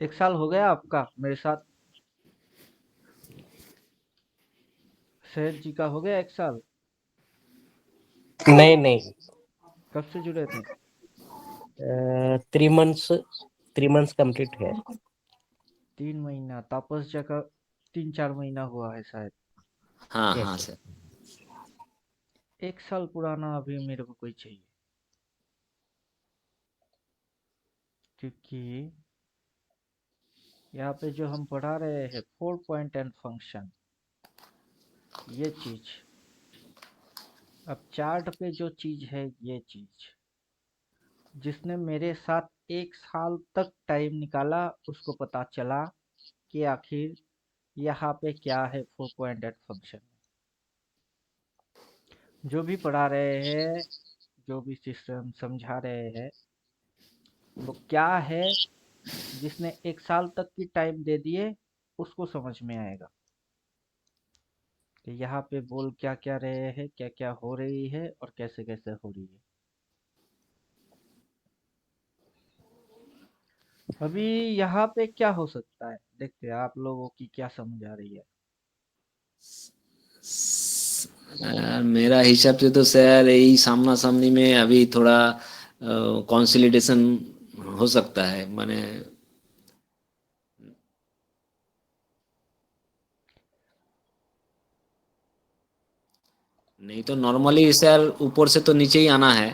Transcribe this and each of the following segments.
एक साल हो गया आपका मेरे साथ। सेठ जी का हो गया एक साल। नहीं नहीं। कब से जुड़े थे? 3 मंथ्स कंप्लीट है। 3 महीना तापस जगह। 3-4 महीना हुआ है शायद। हाँ हाँ यस। सर। एक साल पुराना अभी मेरे को कोई चाहिए। क्योंकि यहाँ पे जो हम पढ़ा रहे हैं 4 पॉइंट एंड फंक्शन, ये चीज। अब चार्ट पे जो चीज है, ये चीज जिसने मेरे साथ एक साल तक टाइम निकाला, उसको पता चला कि आखिर यहाँ पे क्या है 4 पॉइंट एंड फंक्शन। जो भी पढ़ा रहे हैं, जो भी सिस्टम समझा रहे हैं, वो क्या है, जिसने एक साल तक की टाइम दे दिए, उसको समझ में आएगा कि यहाँ पे बोल क्या क्या रहे हैं, क्या क्या हो रही है और कैसे कैसे हो रही है। अभी यहाँ पे क्या हो सकता है, देखते हैं आप लोगों की क्या समझ आ रही है। मेरा हिसाब से तो सर यही सामना सामनी में अभी थोड़ा कंसोलिडेशन हो सकता है माने। नहीं तो नॉर्मली सर ऊपर से तो नीचे ही आना है।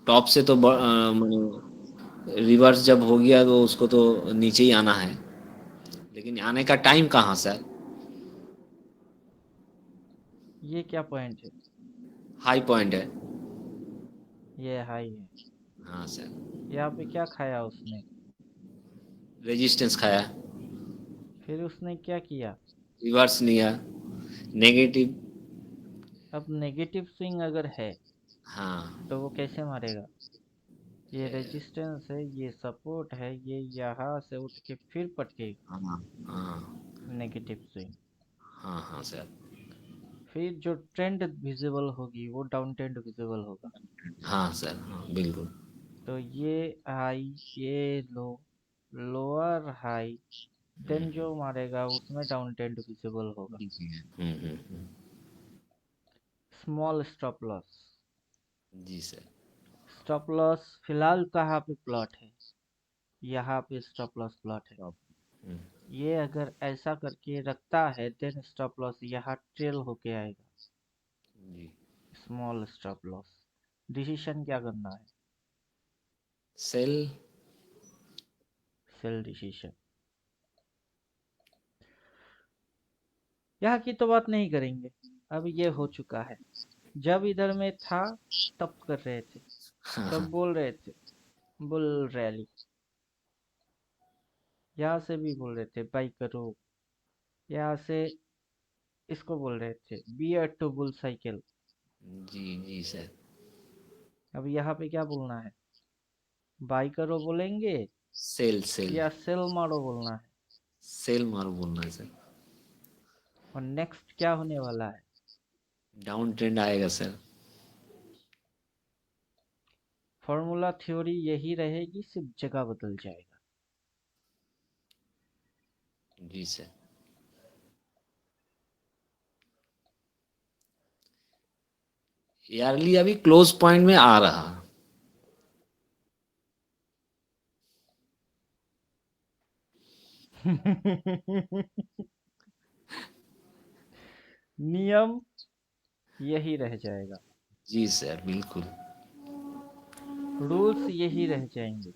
टॉप से तो माने रिवर्स जब हो गया तो उसको तो नीचे ही आना है। लेकिन आने का टाइम कहाँ सर? ये क्या पॉइंट है? हाई पॉइंट है। ये हाई है। हाँ सर। यहाँ पे क्या खाया उसने? रेजिस्टेंस खाया। फिर उसने क्या किया? रिवर्स लिया। नेगेटिव। अब नेगेटिव स्विंग अगर है, हाँ। तो वो कैसे मारेगा? ये रेजिस्टेंस है, ये सपोर्ट है, ये यहाँ से उठ के फिर पटकेगा। हाँ हाँ नेगेटिव स्विंग। हाँ हाँ सर। फिर जो ट्रेंड विजिबल होगी, वो डाउन ट्रेंड विजिबल होगा। हाँ सर हाँ बिल्कुल। तो ये हाई, ये लो, लोअर हाई, देन जो मारेगा उसमें डाउन ट्रेंड विजिबल होगा। हम्म। Small stop loss. जी सर। स्टॉप लॉस फिलहाल कहाँ पे प्लॉट है? यहाँ पे स्टॉप लॉस प्लॉट है। टॉप। हम्म। ये अगर ऐसा करके रखता है, देन स्टॉप लॉस यहाँ ट्रेल होके आएगा। जी। Small stop loss. डिसीजन क्या करना है? सेल। Sell decision. यहाँ की तो बात नहीं करेंगे। अब ये हो चुका है। जब इधर में था, तब कर रहे थे, तब बोल रहे थे बुल रैली। यहाँ से भी बोल रहे थे बाई करो। यहाँ से इसको बोल रहे थे बियर टू बुल साइकिल। जी जी सर। अब यहाँ पे क्या बोलना है? बाई करो बोलेंगे सेल सेल। या सेल मारो बोलना है? सेल मारो बोलना है सर। और नेक्स्ट क्या होने वाला है? डाउन ट्रेंड आएगा सर। फॉर्मूला थ्योरी यही रहेगी, सिर्फ जगह बदल जाएगा। जी सर। यारली अभी क्लोज पॉइंट में आ रहा। नियम यही रह जाएगा। जी सर बिल्कुल। रूल्स यही रह जाएंगे।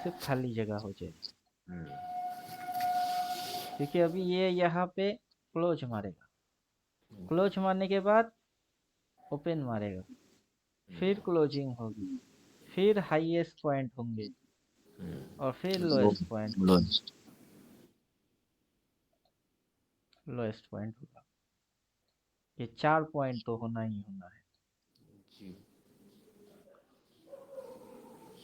सिर्फ खाली जगह हो जाएगी। क्योंकि अभी ये यहाँ पे क्लोज मारेगा। क्लोज मारने के बाद ओपन मारेगा। फिर क्लोजिंग होगी। फिर हाईएस्ट पॉइंट होंगे और फिर लो। लोएस्ट पॉइंट लो। होगा। लोएस्ट पॉइंट होगा। ये 4 पॉइंट तो होना ही होना है।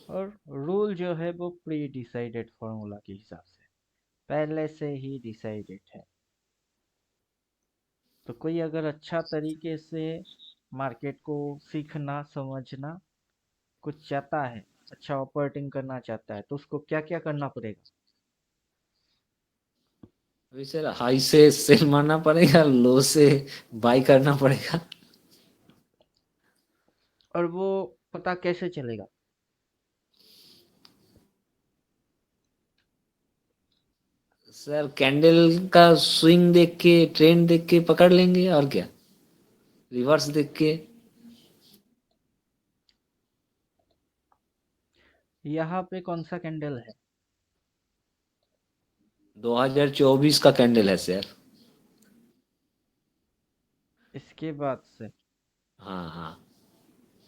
और रूल जो है वो प्री डिसाइडेड फॉर्मूला के हिसाब से पहले से ही डिसाइडेड है। तो कोई अगर अच्छा तरीके से मार्केट को सीखना समझना, कुछ चाहता है, अच्छा ऑपरेटिंग करना चाहता है, तो उसको क्या क्या करना पड़ेगा? अभी सर हाई से सेल मारना पड़ेगा, लो से बाई करना पड़ेगा। और वो पता कैसे चलेगा? सर कैंडल का स्विंग देख के, ट्रेंड देख के पकड़ लेंगे, और क्या, रिवर्स देख के। यहाँ पे कौन सा कैंडल है? 2024 का कैंडल है सर। इसके बाद से हाँ हाँ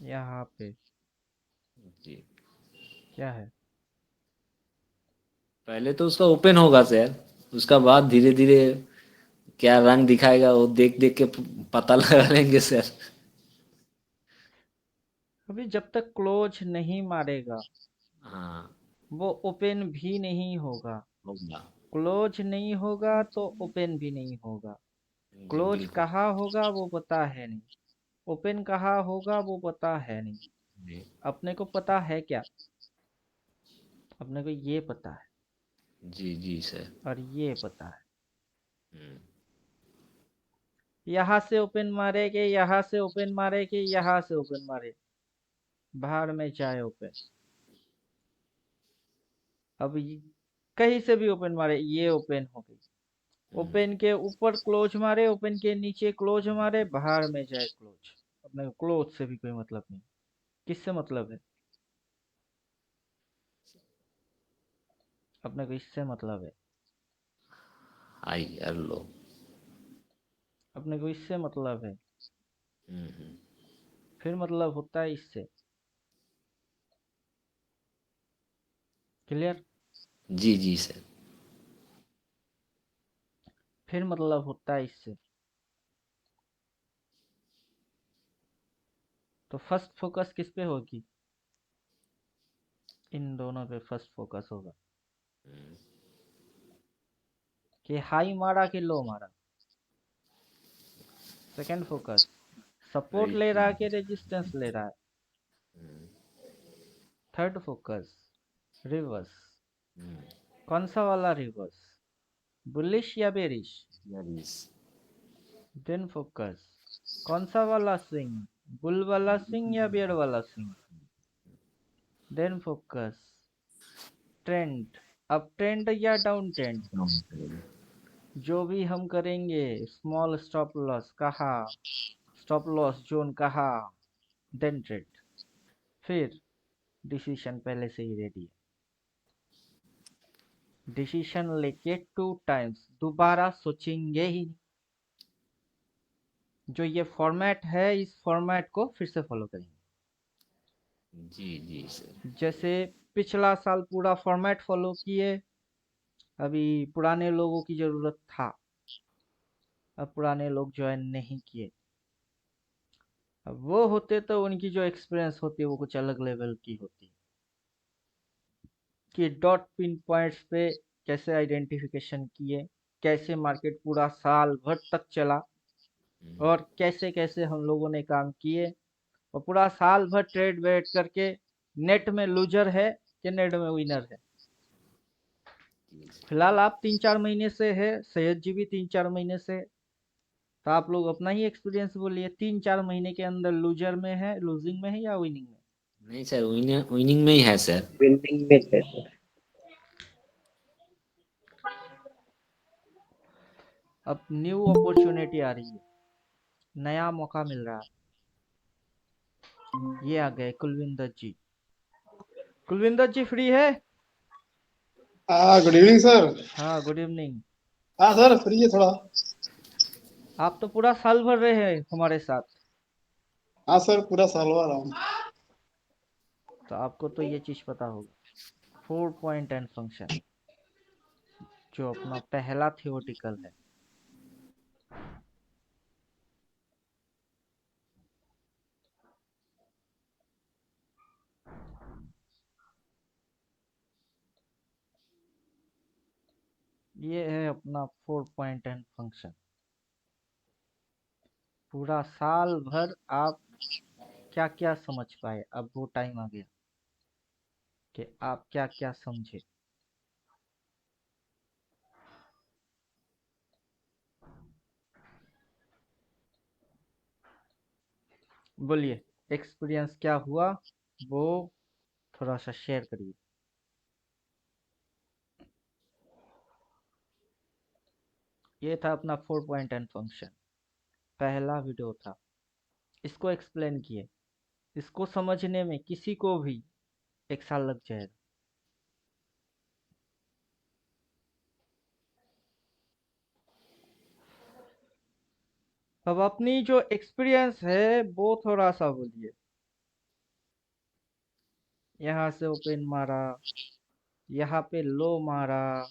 यहाँ पे जी। क्या है? पहले तो उसका ओपन होगा सर, उसका बाद धीरे धीरे क्या रंग दिखाएगा वो देख देख के पता लगा लेंगे सर। अभी जब तक क्लोज नहीं मारेगा हाँ वो ओपन भी नहीं होगा। होगा। क्लोज नहीं होगा तो ओपन भी नहीं होगा। जी क्लोज बिल्कुल। कहाँ होगा वो पता है नहीं, ओपन कहाँ होगा वो पता है नहीं। जी अपने को पता है क्या? अपने को ये पता है जी जी सर। और ये पता है। हम्म, यहाँ से ओपन मारे के, यहाँ से ओपन मारे के, यहाँ से ओपन मारे, बाहर में जाए ओपन। अब कहीं से भी ओपन मारे, ये ओपन हो गई। ओपन के ऊपर क्लोज मारे, ओपन के नीचे क्लोज मारे, बाहर में जाए क्लोज। अपने को क्लोज से भी कोई मतलब नहीं। किससे मतलब है? अपने को इससे मतलब है। हाई और लो। अपने को इससे मतलब है। हम्म। फिर मतलब होता है इससे। क्लियर? जी जी सर। फिर मतलब होता है इससे। तो फर्स्ट फोकस किस पे होगी? इन दोनों पे फर्स्ट फोकस होगा कि हाई मारा कि लो मारा। सेकंड फोकस सपोर्ट ले रहा है कि रेजिस्टेंस ले रहा है। Third focus reverse. कौन सा वाला रिवर्स? बुलिश या बेरिश? यस। देन फोकस कौन सा वाला स्विंग? बुल वाला स्विंग या बेयर वाला swing? Then focus trend, up trend या डाउन ट्रेंड? जो भी हम करेंगे, स्मॉल स्टॉप लॉस कहा, स्टॉप लॉस जोन कहा, देन ट्रेड। फिर डिसीजन पहले से ही रेडी है। डिसीजन लेके 2 टाइम्स दोबारा सोचेंगे ही नहीं। जो ये फॉर्मेट है इस फॉर्मेट को फिर से फॉलो करेंगे। जी जी सर। जैसे पिछला साल पूरा फॉर्मेट फॉलो किए, अभी पुराने लोगों की जरूरत था, अब पुराने लोग ज्वाइन नहीं किए। अब वो होते तो उनकी जो एक्सपीरियंस होती है वो कुछ अलग लेवल की होती, कि डॉट पिन पॉइंट्स पे कैसे आइडेंटिफिकेशन किए, कैसे मार्केट पूरा साल भर तक चला, और कैसे कैसे हम लोगों ने काम किए, और पूरा साल भर ट्रेड वेट करके नेट में लूजर है कि नेट में विनर है। फिलहाल आप 3-4 महीने से है, सैयद जी भी 3-4 महीने से, तो आप लोग अपना ही एक्सपीरियंस बोलिए, 3-4 महीने के अंदर लूजर में है, लूजिंग में है या विनिंग में? नहीं सर, विनिंग में ही है सर। बिल्डिंग में है सर। अब न्यू अपॉर्चुनिटी आ रही है, नया मौका मिल रहा है। ये आ गए कुलविंदर जी। कुलविंदर जी फ्री है? हाँ, गुड इवनिंग सर। हाँ गुड इवनिंग। हाँ सर, फ्री है थोड़ा। आप तो पूरा साल भर रहे हैं हमारे साथ, हाँ सर, पूरा साल हुआ रहा हूँ। तो आपको तो ये चीज पता होगा, 4 पॉइंट एंड फंक्शन, जो अपना पहला थियोटिकल है। ये है अपना 4 पॉइंट एंड फंक्शन। पूरा साल भर आप क्या क्या समझ पाए, अब वो टाइम आ गया। कि आप क्या क्या समझे। बोलिए, एक्सपीरियंस क्या हुआ वो थोड़ा सा शेयर करिए। ये था अपना 4 पॉइंट एंड फंक्शन, पहला वीडियो था। इसको एक्सप्लेन किए, इसको समझने में किसी को भी 1 साल लग जाएगा। अब अपनी जो एक्सपीरियंस है वो थोड़ा सा बोलिए। यहाँ से ओपन मारा, यहाँ पे लो मारा,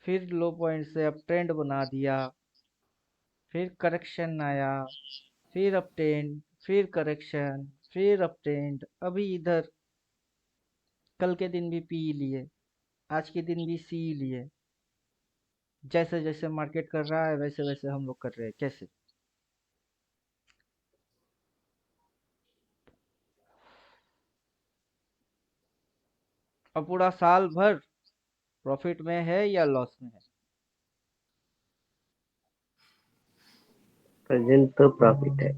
फिर लो पॉइंट से अप ट्रेंड बना दिया, फिर करेक्शन आया, फिर अप ट्रेंड, फिर करेक्शन, फिर अप ट्रेंड। अभी इधर कल के दिन भी पी लिए, आज के दिन भी सी लिए। जैसे जैसे मार्केट कर रहा है वैसे वैसे हम लोग कर रहे हैं। कैसे? अब पूरा साल भर प्रॉफिट में है या लॉस में है? प्रेजेंट तो प्रॉफिट है।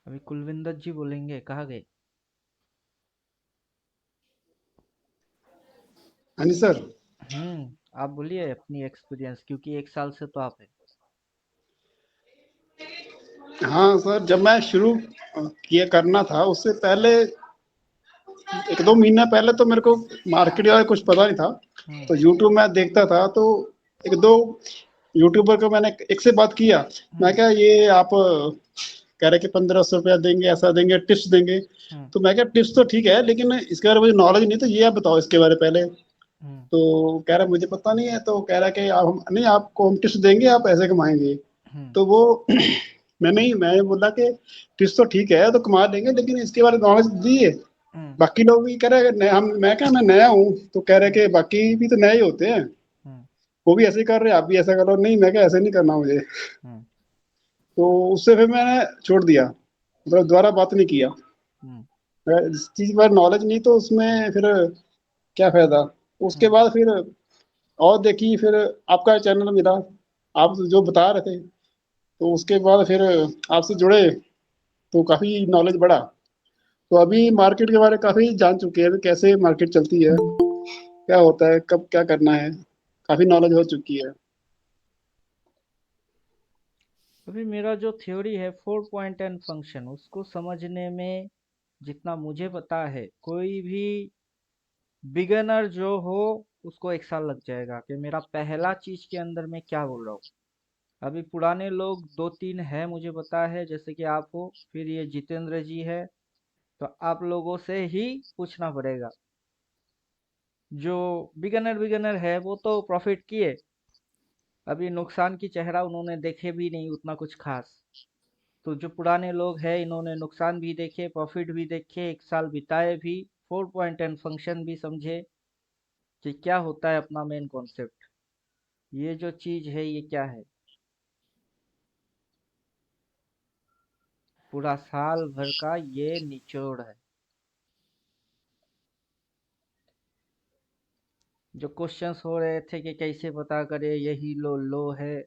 अभी कुलविंदर जी बोलेंगे, कहाँ गए? हाँ जी सर। आप बोलिए अपनी एक्सपीरियंस, क्योंकि 1 साल से तो आप है। हाँ सर, जब मैं शुरू किया करना था उससे पहले 1-2 महीना पहले तो मेरे को मार्केट का कुछ पता नहीं था। हम्म तो यूट्यूब में देखता था, तो 1-2 यूट्यूबर को मैंने एक से बात किया। मैं हम्म क्या, ये आप कह रहे कि 1500 रुपया देंगे, ऐसा देंगे, टिप्स देंगे। हम्म तो मैं क्या, टिप्स तो ठीक है लेकिन इसके बारे में मुझे नॉलेज नहीं, तो ये आप बताओ इसके बारे में पहले। हम्म तो कह रहा मुझे पता नहीं है। तो कह रहा कि आप हम नहीं, आपको हम टिप्स देंगे, आप ऐसे कमाएंगे। हम्म तो वो मैं बोला कि टिप्स तो ठीक है तो कमा लेंगे, लेकिन इसके बारे में नॉलेज दीजिए। हम्म बाकी लोग भी कह रहे हैं हम, मैं क्या, मैं नया हूँ। तो कह रहे हम्म कि बाकी भी तो नए ही होते हैं, हम्म वो भी ऐसे ही कर रहे हैं, आप भी ऐसा करो। नहीं, मैं क्या, ऐसे नहीं करना मुझे। हम्म तो उससे फिर मैंने छोड़ दिया, मतलब दोबारा बात नहीं किया। हम्म जिस चीज पर नॉलेज नहीं तो उसमें फिर क्या फायदा। उसके हम्म बाद फिर और देखी, फिर आपका चैनल मिला, आप जो बता रहे थे, तो उसके बाद फिर आपसे जुड़े, तो काफी नॉलेज बढ़ा। तो अभी मार्केट के बारे में काफी जान चुके हैं, कैसे मार्केट चलती है, क्या होता है, कब क्या करना है, काफी नॉलेज हो चुकी है। अभी मेरा जो थ्योरी है 4 पॉइंट एंड फंक्शन, उसको समझने में जितना मुझे पता है, कोई भी बिगनर जो हो उसको 1 साल लग जाएगा कि मेरा पहला चीज के अंदर मैं क्या बोल रहा हूँ। अभी पुराने लोग 2-3 है मुझे पता है, जैसे कि आप हो, फिर ये जितेंद्र जी है। तो आप लोगों से ही पूछना पड़ेगा। जो बिगनर बिगनर है वो तो प्रॉफिट किए, अभी नुकसान की चेहरा उन्होंने देखे भी नहीं उतना कुछ खास। तो जो पुराने लोग हैं इन्होंने नुकसान भी देखे, प्रॉफिट भी देखे, 1 साल बिताए भी, 4 पॉइंट एंड फंक्शन भी समझे कि क्या होता है अपना मेन कॉन्सेप्ट। ये जो चीज है ये क्या है, पूरा साल भर का ये निचोड़ है। जो क्वेश्चंस हो रहे थे कि कैसे पता करे यही लो लो है,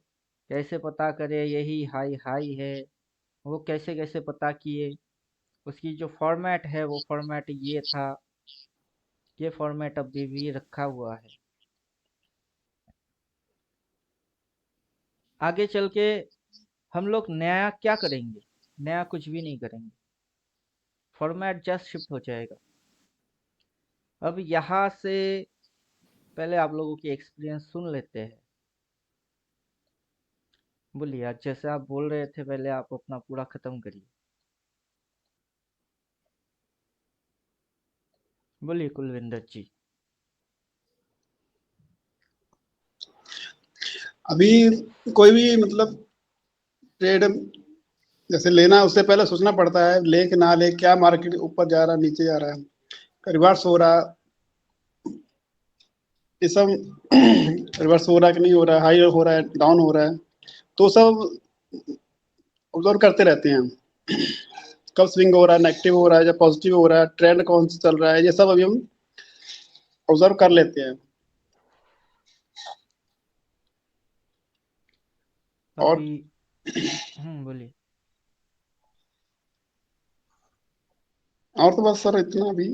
कैसे पता करे यही हाई हाई है, वो कैसे कैसे पता किए, उसकी जो फॉर्मेट है वो फॉर्मेट ये था। ये फॉर्मेट अभी भी रखा हुआ है। आगे चल के हम लोग नया क्या करेंगे? नया कुछ भी नहीं करेंगे, फॉर्मेट जस्ट शिफ्ट हो जाएगा। अब यहाँ से पहले आप लोगों की एक्सपीरियंस सुन लेते हैं। बोलिए, आज जैसे आप बोल रहे थे पहले आप अपना पूरा खत्म करिए। बोलिए कुलविंदर जी। अभी कोई भी मतलब ट्रेड जैसे लेना है, उससे पहले सोचना पड़ता है ले कि ना ले, क्या मार्केट ऊपर जा रहा है, नीचे जा रहा है, रिवर्स हो रहा है, ये सब रिवर्स हो रहा है कि नहीं हो रहा है, हाई हो रहा है, डाउन हो रहा है, तो सब ऑब्जर्व करते रहते हैं। कब स्विंग हो रहा है, नेगेटिव हो रहा है या पॉजिटिव हो रहा है, ट्रेंड कौन सा चल रहा है, ये सब अभी हम ऑब्जर्व कर लेते हैं। और अभी बोलिए। और तो बस सर इतना अभी।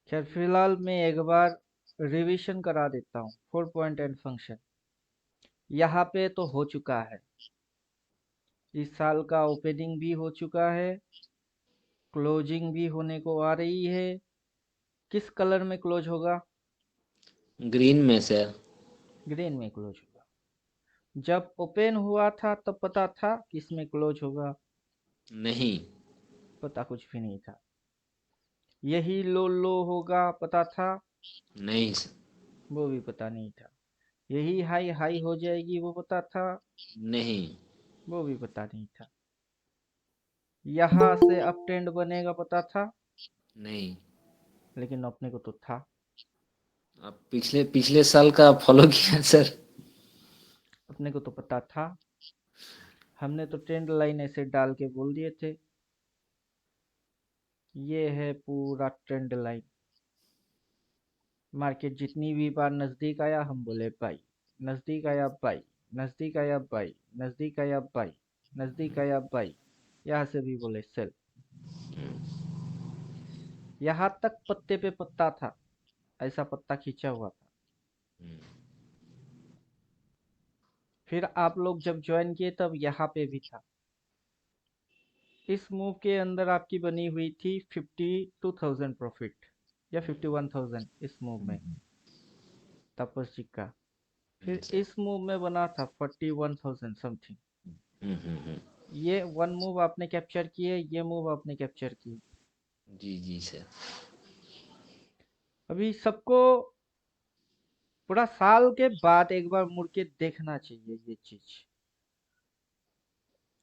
खैर फिलहाल मैं एक बार रिवीजन करा देता हूँ 4 पॉइंट एंड फंक्शन। यहाँ पे तो हो चुका है, इस साल का ओपनिंग भी हो चुका है, क्लोजिंग भी होने को आ रही है। किस कलर में क्लोज होगा? ग्रीन में सर। ग्रीन में क्लोज होगा। जब ओपन हुआ था तब पता था किस में क्लोज होगा? नहीं। पता कुछ भी नहीं था। यही लो लो होगा पता था? नहीं सर। वो भी पता नहीं था। यही हाई हाई हो जाएगी वो पता था? नहीं। वो भी पता नहीं था। यहाँ से अप ट्रेंड बनेगा पता था? नहीं। लेकिन अपने को तो था। अब पिछले पिछले साल का फॉलो किया सर। अपने को तो पता था। हमने तो ट्रेंड लाइन ऐसे डाल के बोल दिए थे, ये है पूरा ट्रेंड लाइन। मार्केट जितनी भी बार नजदीक आया हम बोले बाई, नजदीक आया बाई, नजदीक आया बाई, नजदीक आया बाई, नजदीक आया बाई, यहाँ से भी बोले सेल। यहाँ तक पत्ते पे पत्ता था, ऐसा पत्ता खींचा हुआ था। फिर आप लोग जब ज्वाइन किए तब यहाँ पे भी था। इस मूव के अंदर आपकी बनी हुई थी 52,000 प्रॉफिट या 51,000 इस मूव में, तापस जी का। फिर इस मूव में बना था 41,000 समथिंग। ये वन मूव आपने कैप्चर किए, ये मूव आपने कैप्चर किए। जी जी सर। अभी सबको पूरा साल के बाद एक बार मुड़ के देखना चाहिए ये चीज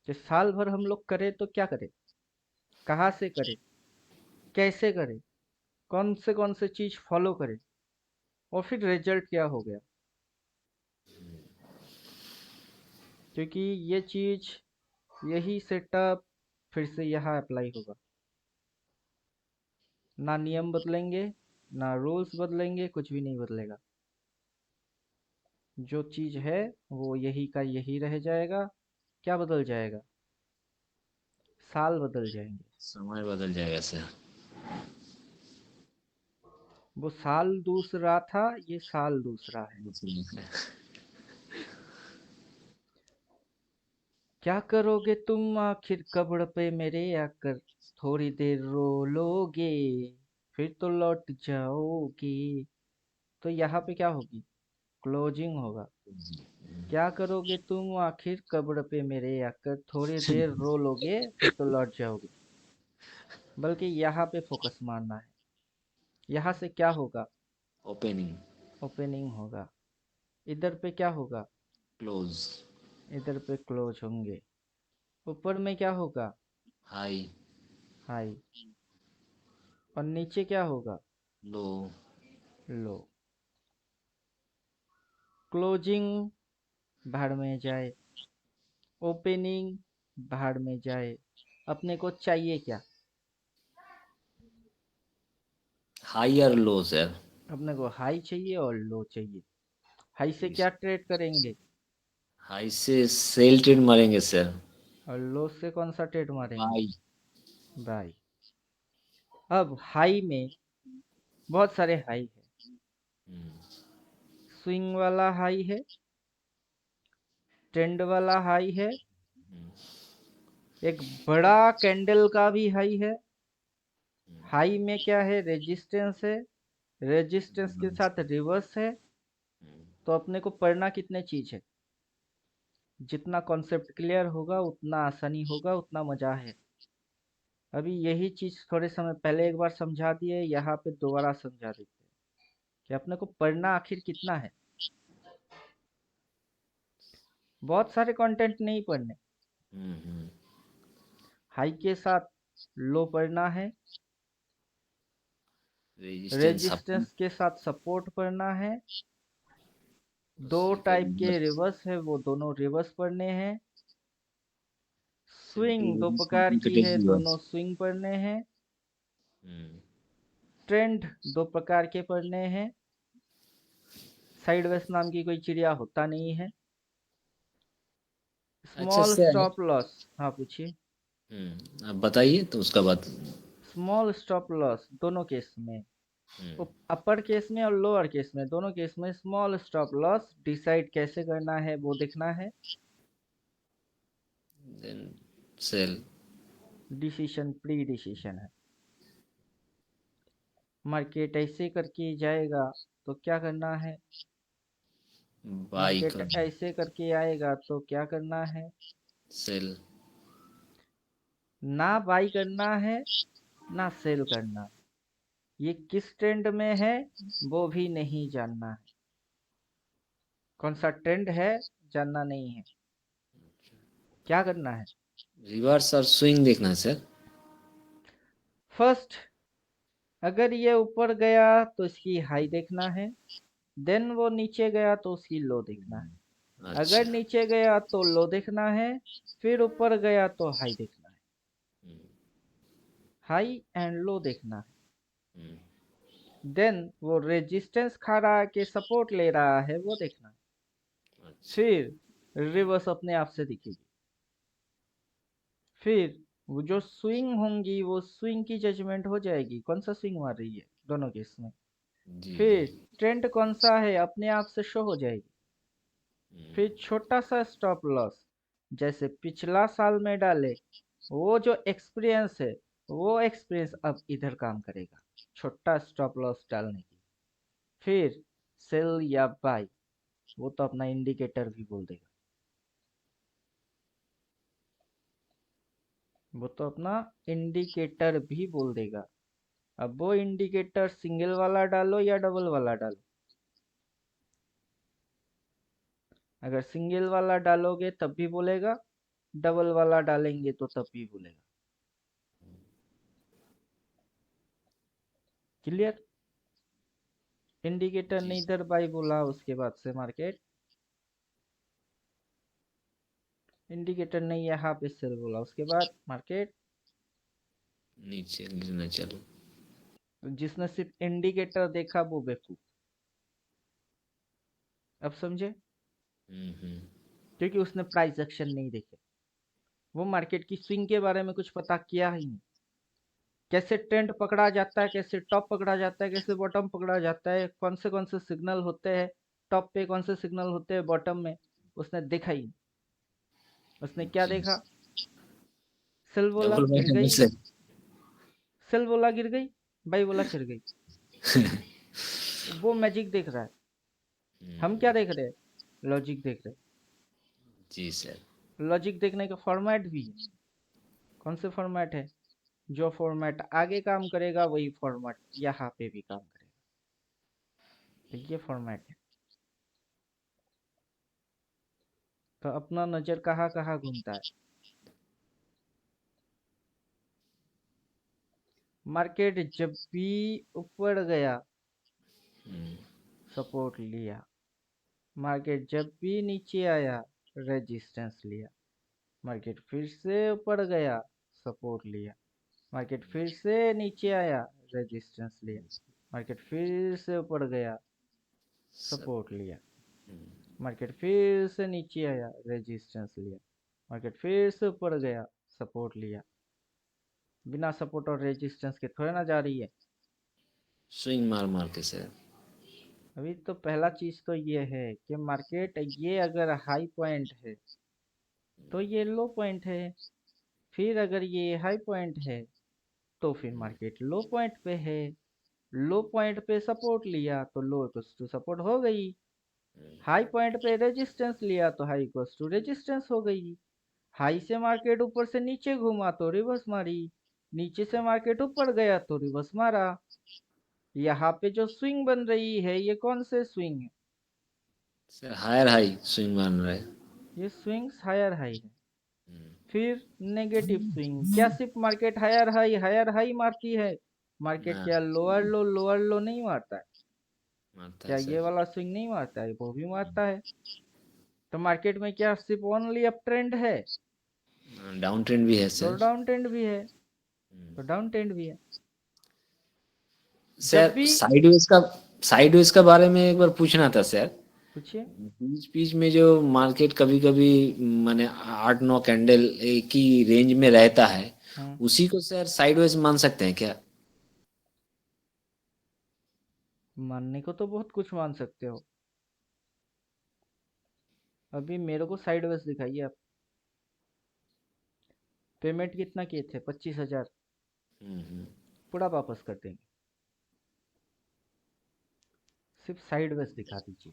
कि साल भर हम लोग करें तो क्या करें, कहाँ से करें, कैसे करें, कौन से चीज फॉलो करें, और फिर रिजल्ट क्या हो गया। क्योंकि ये चीज, यही सेटअप फिर से यहाँ अप्लाई होगा। ना नियम बदलेंगे, ना रूल्स बदलेंगे, कुछ भी नहीं बदलेगा। जो चीज है वो यही का यही रह जाएगा। क्या बदल जाएगा? साल बदल जाएंगे। समय बदल जाएगा सर। वो साल दूसरा था, ये साल दूसरा है। क्या करोगे तुम आखिर कब्र पे मेरे आकर, थोड़ी देर रो लोगे फिर तो लौट जाओगे। तो यहाँ पे क्या होगी? क्लोजिंग होगा। क्या करोगे तुम आखिर कब्र पे मेरे आकर, थोड़ी देर रो लोगे फिर तो लौट जाओगे। बल्कि यहाँ पे फोकस मारना है। यहाँ से क्या होगा? ओपनिंग। ओपनिंग होगा। इधर पे क्या होगा? क्लोज। इधर पे क्लोज होंगे। ऊपर में क्या होगा? हाई। हाई। और नीचे क्या होगा? लो। लो। क्लोजिंग भाड़ में जाए, ओपनिंग भाड़ में जाए। अपने को चाहिए क्या? हाई और लो सर। अपने को हाई चाहिए और लो चाहिए। हाई से क्या ट्रेड करेंगे? हाई से सेल ट्रेड मारेंगे सर। और लो से कौन सा ट्रेड मारेंगे? बाई। बाय। अब हाई में बहुत सारे हाई है। स्विंग वाला हाई है, ट्रेंड वाला हाई है, एक बड़ा कैंडल का भी हाई है। हाई में क्या है? रेजिस्टेंस है, रेजिस्टेंस के साथ रिवर्स है। तो अपने को पढ़ना कितने चीज है? जितना कॉन्सेप्ट क्लियर होगा उतना आसानी होगा, उतना मजा है। अभी यही चीज थोड़े समय पहले एक बार समझा दिए, यहाँ पे दोबारा समझा देते हैं कि अपने को पढ़ना आखिर कितना है। बहुत सारे कंटेंट नहीं पढ़ने। हाई के साथ लो पढ़ना है, रेजिस्टेंस। रेजिस्टेंस के साथ सपोर्ट पढ़ना है। दो टाइप के रिवर्स है, वो दोनों रिवर्स पढ़ने हैं। स्विंग दो प्रकार की है, दोनों स्विंग पढ़ने हैं। ट्रेंड दो प्रकार के पढ़ने हैं। साइडवेज नाम की कोई चिड़िया होता नहीं है। अच्छा स्मॉल सर, स्टॉप लॉस, हाँ पूछिए। आप बताइए तो उसका बात। स्मॉल स्टॉप लॉस दोनों केस में, अपर केस में और लोअर केस में, दोनों केस में स्मॉल स्टॉप लॉस डिसाइड कैसे करना है वो देखना है। Then sell. Decision pre decision है। मार्केट ऐसे करके जाएगा तो क्या करना है, बाई मार्केट कर ऐसे करके आएगा तो क्या करना है। सेल। ना बाई करना है ना सेल करना है। ये किस ट्रेंड में है वो भी नहीं जानना है। कौन सा ट्रेंड है जानना नहीं है। क्या करना है, रिवर्स और स्विंग देखना है सर। फर्स्ट अगर ये ऊपर गया तो इसकी हाई देखना है, देन वो नीचे गया तो उसकी लो देखना है। अगर अच्छा। नीचे गया तो लो देखना है, फिर ऊपर गया तो हाई देखना है। हाई एंड लो देखना है। देन वो रेजिस्टेंस खा रहा है कि सपोर्ट ले रहा है वो देखना है। अच्छा। फिर रिवर्स अपने आप से दिखेगी। फिर वो जो स्विंग होंगी वो स्विंग की जजमेंट हो जाएगी, कौन सा स्विंग मार रही है दोनों केस में। जी फिर जी। ट्रेंड कौन सा है अपने आप से शो हो जाएगी। फिर छोटा सा स्टॉप लॉस जैसे पिछला साल में डाले, वो जो एक्सपीरियंस है वो एक्सपीरियंस अब इधर काम करेगा छोटा स्टॉप लॉस डालने की। फिर सेल या बाय वो तो अपना इंडिकेटर भी बोल देगा। वो तो अपना इंडिकेटर भी बोल देगा। अब वो इंडिकेटर सिंगल वाला डालो या डबल वाला डालो। अगर सिंगल वाला डालोगे तब भी बोलेगा, डबल वाला डालेंगे तो तब भी बोलेगा। क्लियर। इंडिकेटर जी ने इधर बाई बोला उसके बाद से मार्केट, इंडिकेटर ने यहाँ पे सेल बोला उसके बाद मार्केट। नीचे गिरना चालू। जिसने सिर्फ इंडिकेटर देखा वो बेवकूफ। अब समझे, हम्म। क्योंकि उसने प्राइस एक्शन नहीं देखे। वो मार्केट की स्विंग के बारे में कुछ पता किया ही नहीं। कैसे ट्रेंड पकड़ा जाता है, कैसे टॉप पकड़ा जाता है, कैसे बॉटम पकड़ा जाता है, कौन से सिग्नल होते हैं टॉप पे, कौन से सिग्नल होते हैं बॉटम में, उसने देखा ही नहीं। उसने क्या जी। देखा, सेल बोला डबल गिर बाय गई, सेल। सेल बोला गिर गई, बाई बोला चढ़ गई। वो मैजिक देख रहा है। हम क्या देख रहे हैं, लॉजिक देख रहे जी सर। हैं। लॉजिक देखने का फॉर्मेट भी है। कौन से फॉर्मेट है, जो फॉर्मेट आगे काम करेगा वही फॉर्मेट यहाँ पे भी काम करेगा। तो ये फॉर्मेट है। तो अपना नजर कहाँ कहाँ घूमता है। मार्केट जब भी ऊपर गया सपोर्ट लिया, मार्केट जब भी नीचे आया रेजिस्टेंस लिया, मार्केट फिर से ऊपर गया सपोर्ट लिया, मार्केट फिर से नीचे आया रेजिस्टेंस लिया, मार्केट फिर से ऊपर गया सब। सपोर्ट लिया, मार्केट फिर से नीचे आया रेजिस्टेंस लिया, मार्केट फिर से ऊपर गया सपोर्ट लिया। बिना सपोर्ट और रेजिस्टेंस के थोड़े ना जा रही है। स्विंग मार मार के सर। अभी तो पहला चीज तो ये है कि मार्केट ये अगर हाई पॉइंट है तो ये लो पॉइंट है। फिर अगर ये हाई पॉइंट है तो फिर मार्केट लो पॉइंट पे है। लो पॉइंट पे सपोर्ट लिया तो लो इक्वल्स टू सपोर्ट हो गई। हाई पॉइंट पे रेजिस्टेंस लिया तो हाई इक्वल्स टू रेजिस्टेंस हो गई। हाई से मार्केट ऊपर से नीचे घूमा तो रिवर्स मारी, नीचे से मार्केट ऊपर गया तो रिवर्स मारा। यहाँ पे जो स्विंग बन रही है ये कौन से स्विंग है, सर हायर हाई स्विंग मार रहा है। ये स्विंग्स हायर हाई है। फिर नेगेटिव स्विंग, क्या सिर्फ मार्केट हायर हाई मारती है, मार्केट ना, क्या लोअर लो नहीं मारता है। मारता है क्या ये सर। वाला स्विंग नहीं मारता है, वो भी मारता है। तो मार्केट में क्या सिर्फ ओनली अप ट्रेंड है, डाउन ट्रेंड भी है तो सर। डाउन ट्रेंड भी है, तो डाउन ट्रेंड भी है। सर जब भी साइडवेज का बारे में एक बार पूछना था सर। पूछिए। बीच बीच में जो मार्केट कभी कभी माने 8-9 कैंडल एक ही रेंज में रहता है, हम्म, उसी को सर साइडवेज मान सकते हैं क्या? मानने को तो बहुत कुछ मान सकते हो। अभी मेरे को साइडवेज दिखाइए आप। पेमेंट कितना किए थे? 25,000। हम्म। पूरा वापस कर देंगे, सिर्फ साइडवेज दिखा दीजिए।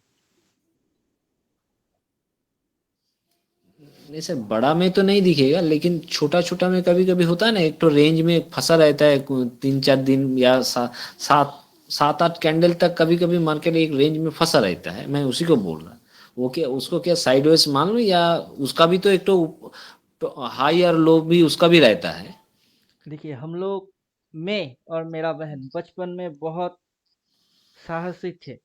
नहीं सर, बड़ा में तो नहीं दिखेगा, लेकिन छोटा छोटा में कभी कभी होता है ना, एक तो रेंज में फंसा रहता है 3-4 दिन या 7-8 कैंडल तक कभी कभी मार्केट एक रेंज में फंसा रहता है, मैं उसी को बोल रहा। वो क्या, उसको क्या साइडवेज मान लो, या उसका भी तो एक तो हाई और लो भी उसका भी रहता है। देखिए, हम लोग, मैं और मेरा बहन बचपन में बहुत साहसी थे।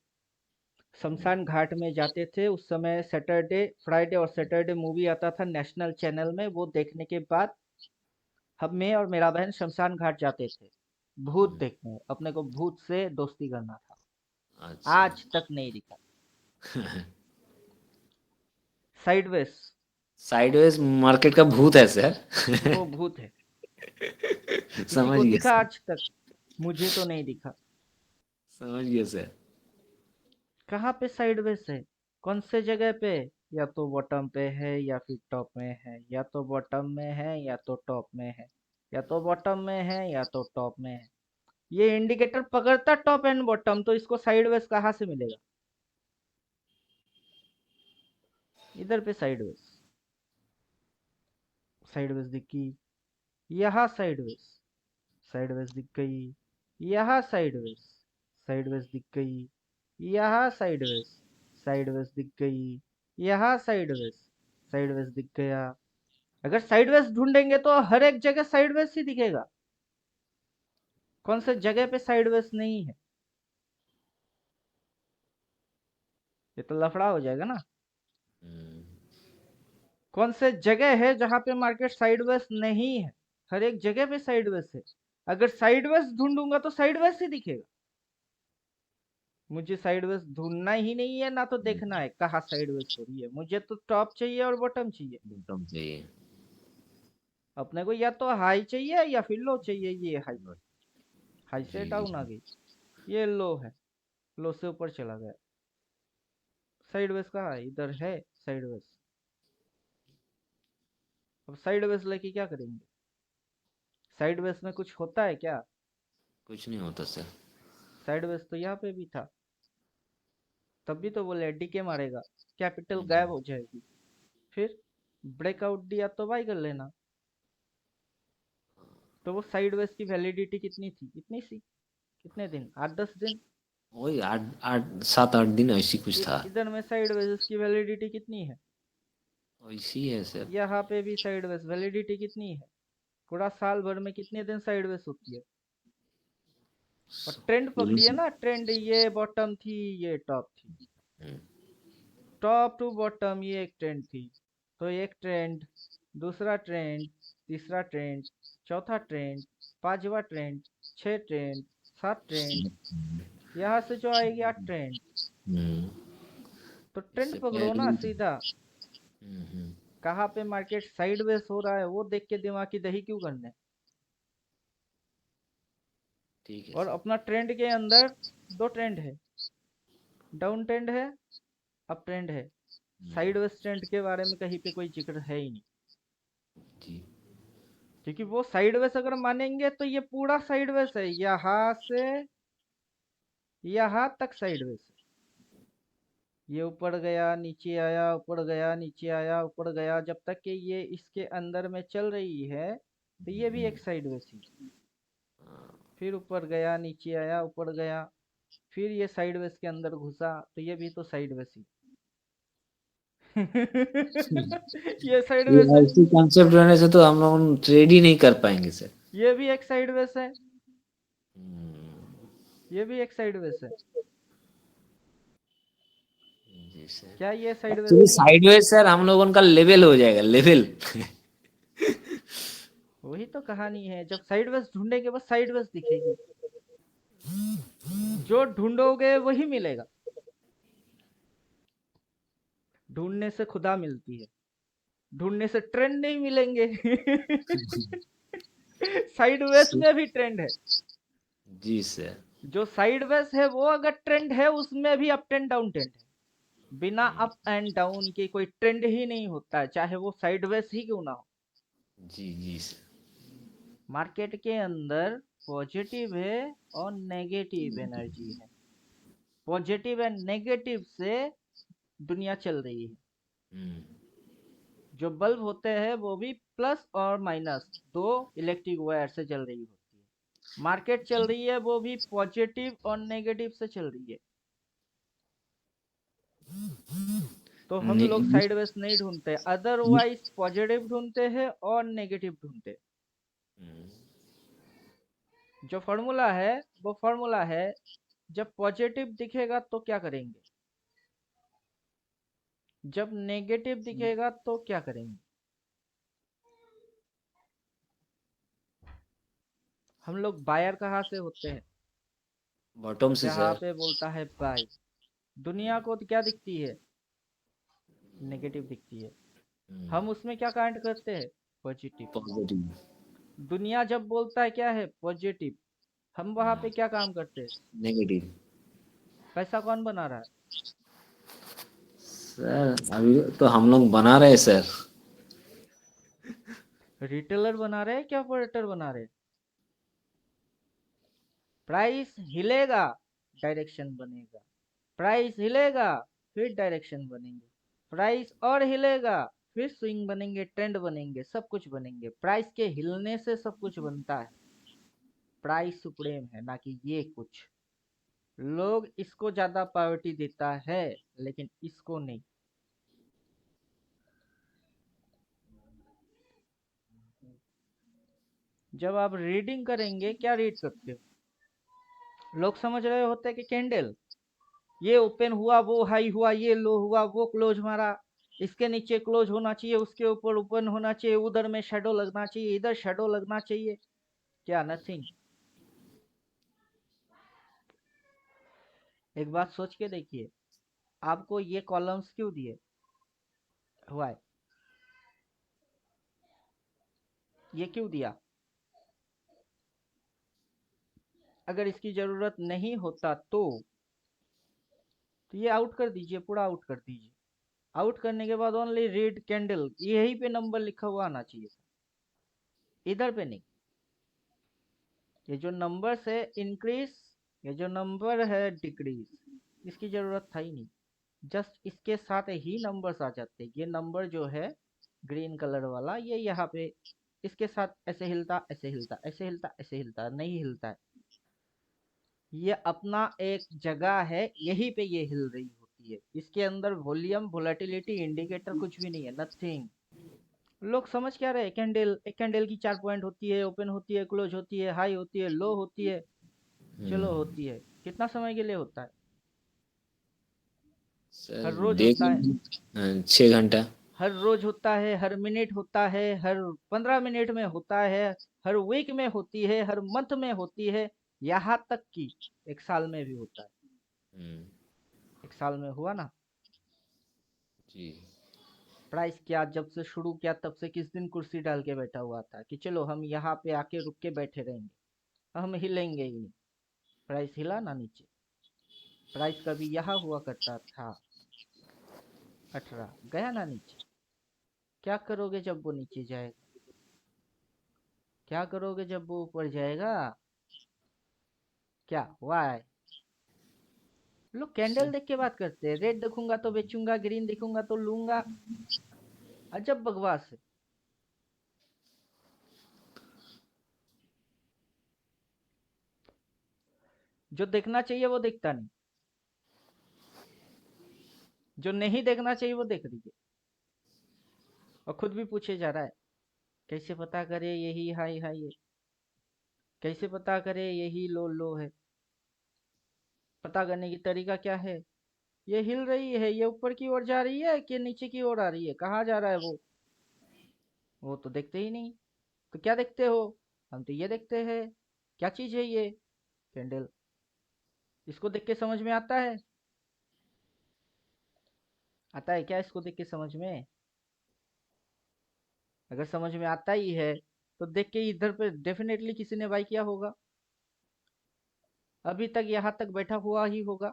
शमशान घाट में जाते थे। उस समय सैटरडे, फ्राइडे और सैटरडे मूवी आता था नेशनल चैनल में। वो देखने के बाद हम, मैं और मेरा बहन शमशान घाट जाते थे भूत देखने। अपने को भूत से दोस्ती करना था। अच्छा। आज तक नहीं दिखा साइडवेज। साइडवेज मार्केट का भूत है सर। वो भूत है। किसी समझ को गया दिखा सर। आज तक? मुझे तो नहीं दिखा। समझ गया सर। कहाँ पे साइडवेज है? कौन से जगह पे? या तो बॉटम पे है या फिर टॉप में है, या तो बॉटम में है या तो टॉप में है, या तो बॉटम में है या तो टॉप में है। ये इंडिकेटर पकड़ता टॉप एंड बॉटम, तो इसको साइडवेज कहाँ से मिलेगा? इधर पे साइडवेज, साइडवेज दिख गई। यहाँ साइडवेज, साइडवेज दिख गई। यहाँ साइडवेज, साइडवेज दिख गई। यहाँ साइडवेज, साइडवेज दिख गई। यहाँ साइडवेज, साइडवेज दिख गया। अगर साइडवेज ढूंढेंगे तो हर एक जगह साइडवेज ही दिखेगा। कौन से जगह पे साइडवेज नहीं है? ये तो लफड़ा हो जाएगा ना। कौन से जगह है जहां पे मार्केट साइडवेज नहीं है? हर एक जगह पे साइडवेज है। अगर साइडवेज ढूंढूंगा तो साइडवेज ही दिखेगा। मुझे साइडवेज ढूंढना ही नहीं है, ना तो देखना है कहाँ साइडवेज हो रही है। मुझे तो टॉप चाहिए और बॉटम चाहिए। बॉटम चाहिए। अपने को या तो हाई चाहिए या फिर लो चाहिए। ये हाई, हाई से जी डाउन आ जी। गई। ये लो है, लो से ऊपर चला गया। साइडवेज कहाँ है? इधर है साइडवेज। अब साइडवेज लेके क्या करेंगे? साइडवेज में कुछ होता है क्या? कुछ नहीं होता सर। साइडवेज तो यहाँ पे भी था, तभी तो बोले डीके मारेगा, कैपिटल गायब हम्म। हो जाएगी। फिर ब्रेकआउट दिया तो बाई कर लेना। तो वो साइडवेज की वैलिडिटी कितनी थी? इतनी सी। कितने दिन? 8-10 दिन। वही 8-7-8 दिन ऐसी कुछ था। इधर में साइडवेज की वैलिडिटी कितनी है? ऐसी है सर। यहाँ पे भी साइडवेज वैलिडिटी कितनी है? पूरा साल भर में कितने दिन साइडवेज होती है? और ट्रेंड पूरी पकड़िए ना, ट्रेंड। ये बॉटम थी, ये टॉप थी। हम्म। टॉप टू बॉटम ये एक ट्रेंड थी। तो एक ट्रेंड, दूसरा ट्रेंड, तीसरा ट्रेंड, चौथा ट्रेंड, पांचवा ट्रेंड, 6 ट्रेंड, 7 ट्रेंड, यहाँ से जो आएगी 8 ट्रेंड। हम्म। तो ट्रेंड इससे पकड़ो ना पहले। सीधा। कहाँ पे मार्केट साइडवेज हो रहा है वो देख के दिमाग की दही क्यों करने? ठीक है और सर। अपना ट्रेंड के अंदर दो ट्रेंड है, डाउन ट्रेंड है, अप ट्रेंड है। साइडवेज ट्रेंड के बारे में कहीं पे कोई जिक्र है ही नहीं। जी। क्योंकि वो साइडवेज अगर मानेंगे तो ये पूरा साइडवेज है, यहाँ से यहाँ तक साइडवेज है। ये ऊपर गया, नीचे आया, ऊपर गया, नीचे आया, ऊपर गया, जब तक कि ये इसके अंदर में चल रही है तो ये भी एक साइडवेज ही। फिर ऊपर गया, नीचे आया, ऊपर गया, फिर ये साइडवेज के अंदर घुसा, तो ये भी तो साइडवेज ही। ये ये साइडवेज है, ऐसी कॉन्सेप्ट रहने से तो हम लोग ट्रेड ही नहीं कर पाएंगे सर। ये भी एक साइडवेज है, हम्म। ये भी एक साइडवेज है। जी सर। क्या ये साइडवेज एक्चुअली नहीं है? साइडवेज सर हम लोगों का लेवल हो जाएगा, लेवल। वही तो कहानी है, जब साइडवेज ढूंढेंगे बस साइडवेज दिखेगी, जो ढूंढोगे वही मिलेगा। ढूंढने से खुदा मिलती है, ढूंढने से ट्रेंड नहीं मिलेंगे। साइडवेज में भी ट्रेंड है, जी सर। जो साइडवेज है वो अगर ट्रेंड है उसमें भी अप एंड डाउन ट्रेंड है। बिना अप एंड डाउन के कोई ट्रेंड ही नहीं होता है, चाहे वो साइडवेज ही क्यों ना हो। जी जी सर। मार्केट के अंदर पॉजिटिव है और नेगेटिव एनर्जी है, पॉजिटिव एंड नेगेटिव से दुनिया चल रही है। हम्म, जो बल्ब होते हैं वो भी प्लस और माइनस दो इलेक्ट्रिक वायर से चल रही होती है। मार्केट चल रही है वो भी पॉजिटिव और नेगेटिव से चल रही है। तो हम लोग ने- साइडवेज नहीं ढूंढते, अदरवाइज पॉजिटिव ढूंढते हैं और नेगेटिव ढूंढते हैं। हम्म, जो फॉर्मूला है वो फॉर्मूला है, जब पॉजिटिव दिखेगा तो क्या करेंगे, जब नेगेटिव दिखेगा तो क्या करेंगे। हम लोग बायर कहाँ से होते हैं, बॉटम से जहाँ सर। पे बोलता है बाय। दुनिया को तो क्या दिखती है, नेगेटिव दिखती है। हम उसमें क्या काउंट करते हैं, पॉजिटिव। पॉजिटिव। दुनिया जब बोलता है क्या है, पॉजिटिव, हम वहां पे क्या काम करते हैं, नेगेटिव। पैसा कौन बना रहा सर अभी तो हम लोग बना रहे हैं सर। है, रिटेलर बना रहे हैं क्या ऑपरेटर बना रहे हैं। प्राइस हिलेगा डायरेक्शन बनेगा, प्राइस हिलेगा फिर डायरेक्शन बनेंगे, प्राइस और हिलेगा फिर स्विंग बनेंगे, ट्रेंड बनेंगे, सब कुछ बनेंगे। प्राइस के हिलने से सब कुछ बनता है। प्राइस सुप्रीम है, ना कि ये कुछ। लोग इसको ज्यादा प्रायोरिटी देता है लेकिन इसको नहीं। जब आप रीडिंग करेंगे क्या रीड करते हो, लोग समझ रहे होते हैं कि कैंडल ये ओपन हुआ, वो हाई हुआ, ये लो हुआ, वो क्लोज मारा, इसके नीचे क्लोज होना चाहिए, उसके ऊपर ओपन होना चाहिए, उधर में शेडो लगना चाहिए, इधर शेडो लगना चाहिए। क्या, नथिंग। एक बात सोच के देखिए, आपको ये कॉलम्स क्यों दिए हुआ है, ये क्यों दिया। अगर इसकी जरूरत नहीं होता तो ये आउट कर दीजिए, पूरा आउट कर दीजिए। आउट करने के बाद ओनली रीड कैंडल, यही पे नंबर लिखा हुआ आना चाहिए, इधर पे नहीं। ये जो नंबर है इंक्रीज, ये जो नंबर है डिक्रीज, इसकी जरूरत था ही नहीं। जस्ट इसके साथ ही नंबर्स आ जाते। ये नंबर जो है ग्रीन कलर वाला, ये यहाँ पे इसके साथ ऐसे हिलता, ऐसे हिलता, ऐसे हिलता, ऐसे हिलता, नहीं हिलता है। ये अपना एक जगह है, यहीं पे ये हिल रही होती है। इसके अंदर वॉल्यूम, वोलेटिलिटी इंडिकेटर कुछ भी नहीं है, नथिंग। लोग समझ क्या रहे, कैंडल, एक कैंडल की 4 पॉइंट होती है, ओपन होती है, क्लोज होती है, हाई होती है, लो होती है। चलो होती है, कितना समय के लिए होता है, सर हर रोज देख होता है, 6 घंटा। हर रोज होता है, हर मिनट होता है, हर 15 मिनट में होता है, हर वीक में होती है, हर मंथ में होती है, यहाँ तक कि एक साल में भी होता है। एक साल में हुआ ना। जी। प्राइस क्या, जब से शुरू किया तब से किस दिन कुर्सी डाल के बैठा हुआ था कि चलो हम यहाँ पे आके रुक के बैठे रहेंगे, हम हिलेंगे ही नहीं। प्राइस हिला ना नीचे। प्राइस कभी यहाँ हुआ करता था 18, गया ना नीचे। क्या करोगे जब वो नीचे जाएगा, क्या करोगे जब वो ऊपर जाएगा, क्या वाई। लोग कैंडल देख के बात करते हैं, रेड देखूंगा तो बेचूंगा, ग्रीन देखूंगा तो लूंगा। अजब बकवास है। जो देखना चाहिए वो देखता नहीं, जो नहीं देखना चाहिए वो देख रही है, और खुद भी पूछे जा रहा है कैसे पता करे यही हाई हाई है, कैसे पता करे यही लो लो है। पता करने की तरीका क्या है, ये हिल रही है, ये ऊपर की ओर जा रही है कि नीचे की ओर आ रही है, कहाँ जा रहा है वो तो देखते ही नहीं। तो क्या देखते हो? हम तो ये देखते हैं। क्या चीज है ये? कैंडल। इसको देख के समझ में आता है? आता है क्या इसको देख के समझ में? अगर समझ में आता ही है तो देख के इधर पे डेफिनेटली किसी ने बाई किया होगा। अभी तक यहाँ तक बैठा हुआ ही होगा।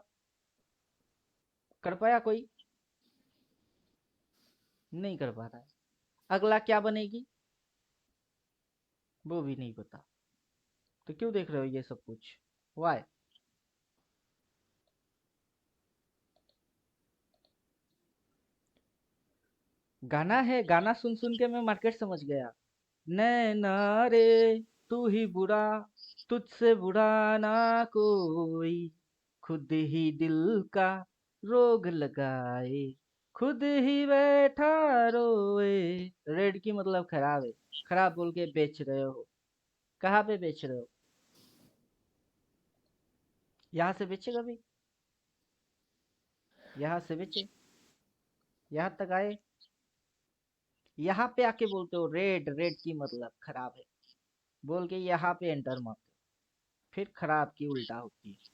कर पाया कोई? नहीं कर पा रहा है। अगला क्या बनेगी वो भी नहीं पता। तो क्यों देख रहे हो ये सब कुछ? वाई? गाना है, गाना सुन सुन के मैं मार्केट समझ गया। नैना रे तू ही बुरा, तुझसे बुरा ना कोई, खुद ही दिल का रोग लगाए, खुद ही बैठा रोए। रेड की मतलब खराब है। खराब बोल के बेच रहे हो। कहाँ पे बेच रहे हो? यहाँ से बेचे कभी? यहाँ से बेचे? यहाँ तक आए? यहाँ पे आके बोलते हो रेड, रेड की मतलब खराब है बोल के यहाँ पे एंटर मारते हो। फिर खराब की उल्टा होती है।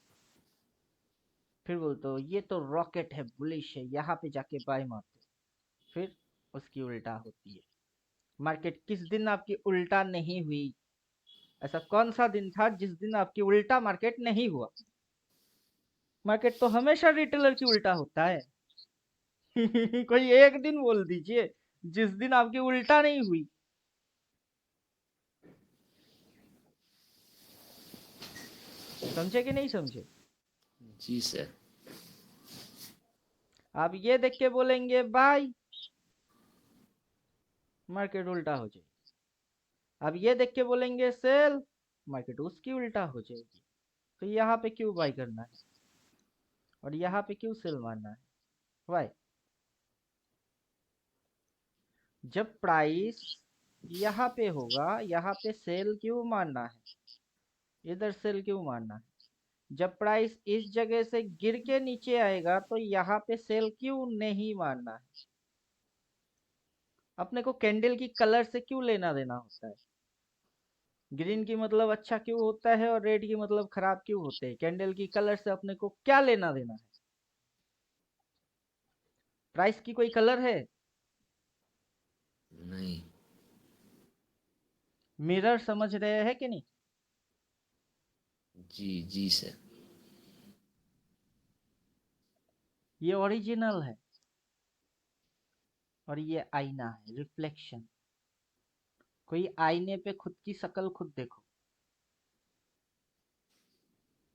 फिर बोलते हो ये तो रॉकेट है, बुलिश है, यहाँ पे जाके बाय मारते हो। फिर उसकी उल्टा होती है। मार्केट किस दिन आपकी उल्टा नहीं हुई? ऐसा कौन सा दिन था जिस दिन आपकी उल्टा मार्केट नहीं हुआ? मार्केट तो हमेशा रिटेलर की उल्टा होता है। कोई एक दिन बोल दीजिए जिस दिन आपकी उल्टा नहीं हुई। समझे कि नहीं समझे? जी सर। आप ये देख के बोलेंगे बाय, मार्केट उल्टा हो जाएगी। अब ये देख के बोलेंगे सेल, मार्केट उसकी उल्टा हो जाएगी। तो यहाँ पे क्यों बाय करना है और यहाँ पे क्यों सेल मारना है? वाई? जब प्राइस यहाँ पे होगा, यहाँ पे सेल क्यों मारना है? इधर सेल क्यों मारना है? जब प्राइस इस जगह से गिर के नीचे आएगा तो यहाँ पे सेल क्यों नहीं मारना है? अपने को कैंडल की कलर से क्यों लेना देना होता है? ग्रीन की मतलब अच्छा क्यों होता है और रेड की मतलब खराब क्यों होते हैं? कैंडल की कलर से अपने को क्या लेना देना है? प्राइस की कोई कलर है? नहीं। मिरर समझ रहे हैं कि नहीं? जी जी सर। ये ओरिजिनल है और ये आईना है, रिफ्लेक्शन। कोई आईने पे खुद की शक्ल खुद देखो।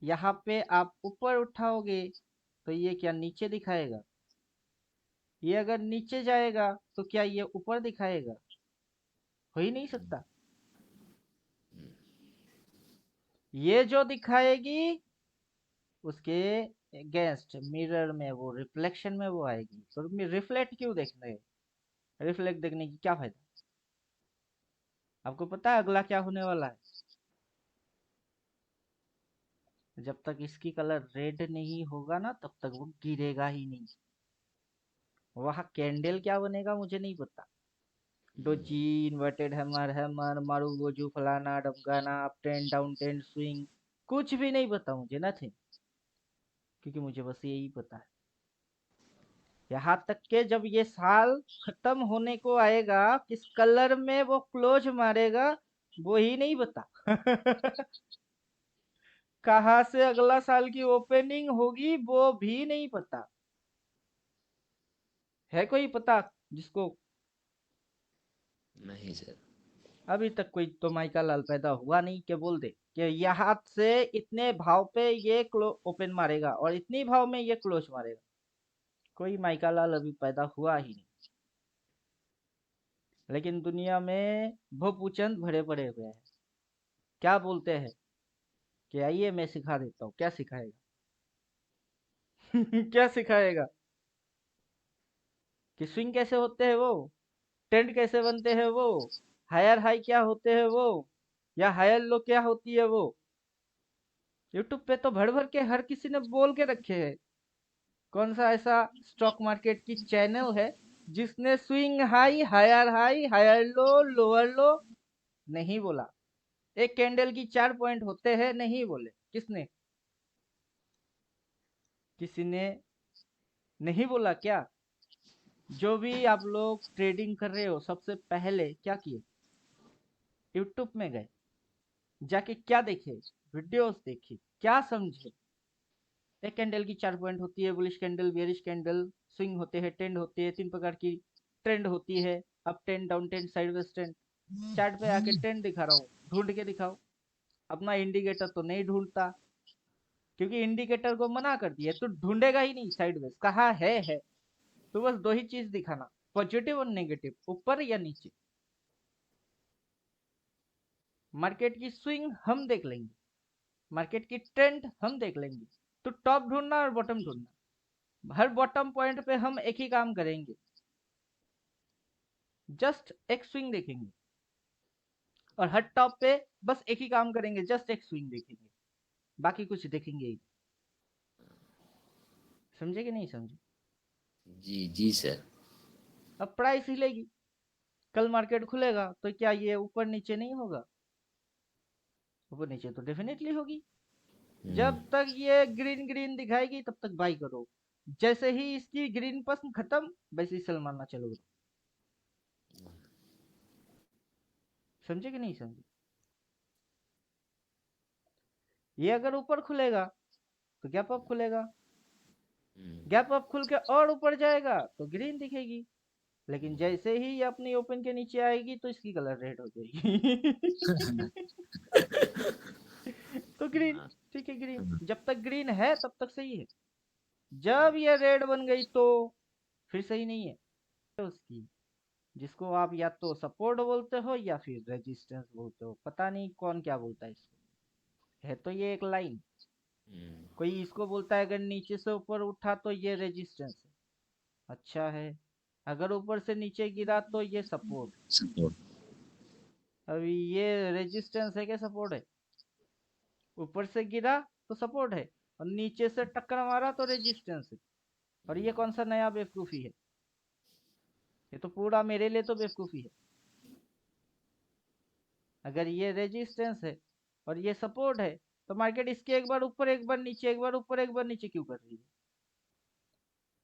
यहाँ पे आप ऊपर उठाओगे तो ये क्या नीचे दिखाएगा? ये अगर नीचे जाएगा तो क्या ये ऊपर दिखाएगा? हो ही नहीं सकता। ये जो दिखाएगी उसके अगेंस्ट मिरर में, वो रिफ्लेक्शन में वो आएगी। तो रिफ्लेक्ट क्यों देखना है? रिफ्लेक्ट देखने की क्या फायदा? आपको पता है अगला क्या होने वाला है? जब तक इसकी कलर रेड नहीं होगा ना तब तक वो गिरेगा ही नहीं। वहां कैंडल क्या बनेगा मुझे नहीं पता। Doji, inverted hammer, hammer marubozu, फलाना डमकाना, up ten down ten swing, कुछ भी नहीं पता मुझे, नथिंग। क्योंकि मुझे बस यही पता है। यहाँ तक के जब ये साल खत्म होने को आएगा किस कलर में वो क्लोज मारेगा वो ही नहीं पता। कहाँ से अगला साल की ओपनिंग होगी वो भी नहीं पता। है कोई पता जिसको? नहीं सर। अभी तक कोई तो माइका लाल पैदा हुआ नहीं कि बोल दे कि यहाँ से इतने भाव पे ये ओपन मारेगा और इतनी भाव में ये क्लोज मारेगा। कोई माइका लाल अभी पैदा हुआ ही नहीं। लेकिन दुनिया में भोपूचंद भरे पड़े हुए हैं। क्या बोलते हैं कि आइए मैं सिखा देता हूँ। क्या सिखाएगा? क्या सिखाएगा? कि स्विंग कैसे होते हैं वो, ट्रेंड कैसे बनते हैं वो, हायर हाई क्या होते हैं वो, या हायर लो क्या होती है वो। यूट्यूब पे तो भर भर के हर किसी ने बोल के रखे हैं। कौन सा ऐसा स्टॉक मार्केट की चैनल है जिसने swing high, higher low, lower low नहीं बोला। एक कैंडल की 4 पॉइंट होते हैं, नहीं बोले। किसने? किसी ने नहीं बोला क्या? जो भी आप लोग ट्रेडिंग कर रहे हो, सबसे पहले क्या किए? यूट्यूब में गए, जाके क्या देखे? वीडियोस देखे, क्या समझे? एक कैंडल की 4 पॉइंट होती है, bullish candle, bearish candle, swing होते हैं, ट्रेंड होती है, 3 प्रकार की ट्रेंड होती है, up trend, down trend, sideways trend. Chart पे आके ट्रेंड दिखा रहा हूँ, ढूंढ के दिखाओ। अपना इंडिकेटर तो नहीं ढूंढता, क्योंकि इंडिकेटर को मना कर दिया, तो ढूंढेगा ही नहीं साइडवेज कहाँ है। तो बस 2 ही चीज दिखाना, पॉजिटिव और नेगेटिव, ऊपर या नीचे। मार्केट की स्विंग हम देख लेंगे, मार्केट की ट्रेंड हम देख लेंगे। तो टॉप ढूंढना और बॉटम ढूंढना, हर बॉटम पॉइंट पे हम एक ही काम करेंगे, जस्ट एक स्विंग देखेंगे। और हर टॉप पे बस एक ही काम करेंगे, जस्ट एक स्विंग देखेंगे, बाकी कुछ देखेंगे ही। समझे कि नहीं समझे? जी जी सर। अब प्राइस हिलेगी, कल मार्केट खुलेगा तो क्या ये ऊपर नीचे नहीं होगा? ऊपर नीचे तो डेफिनेटली होगी। जब तक ये ग्रीन ग्रीन दिखाएगी तब तक बाई करो, जैसे ही इसकी ग्रीन पसंद खत्म, वैसे ही सेल मारना चलो। समझे कि नहीं समझे? ये अगर ऊपर खुलेगा तो गैप अप खुलेगा, गैप अप खुल के और ऊपर जाएगा तो ग्रीन दिखेगी। लेकिन जैसे ही ये अपनी ओपन के नीचे आएगी तो इसकी कलर रेड हो जाएगी। तो ग्रीन, ठीक है ग्रीन, जब तक ग्रीन है तब तक सही है। जब ये रेड बन गई तो फिर सही नहीं है उसकी, जिसको आप या तो सपोर्ट बोलते हो या फिर रेजिस्टेंस बोलते हो, पता नहीं कौन क्या बोलता है इसको। है तो ये एक लाइन, कोई इसको बोलता है अगर नीचे से ऊपर उठा तो ये रेजिस्टेंस है, अच्छा है। अगर ऊपर से नीचे गिरा तो ये सपोर्ट। सपोर्ट। अभी ये रेजिस्टेंस है क्या सपोर्ट है? ऊपर से गिरा तो सपोर्ट है, और नीचे से टक्कर मारा तो रेजिस्टेंस है। और ये कौन सा नया बेवकूफी है? ये तो पूरा मेरे लिए तो बेवकूफी है। अगर ये रेजिस्टेंस है और ये सपोर्ट है, तो मार्केट इसके एक बार ऊपर एक बार नीचे, एक बार ऊपर एक बार नीचे क्यों कर रही है?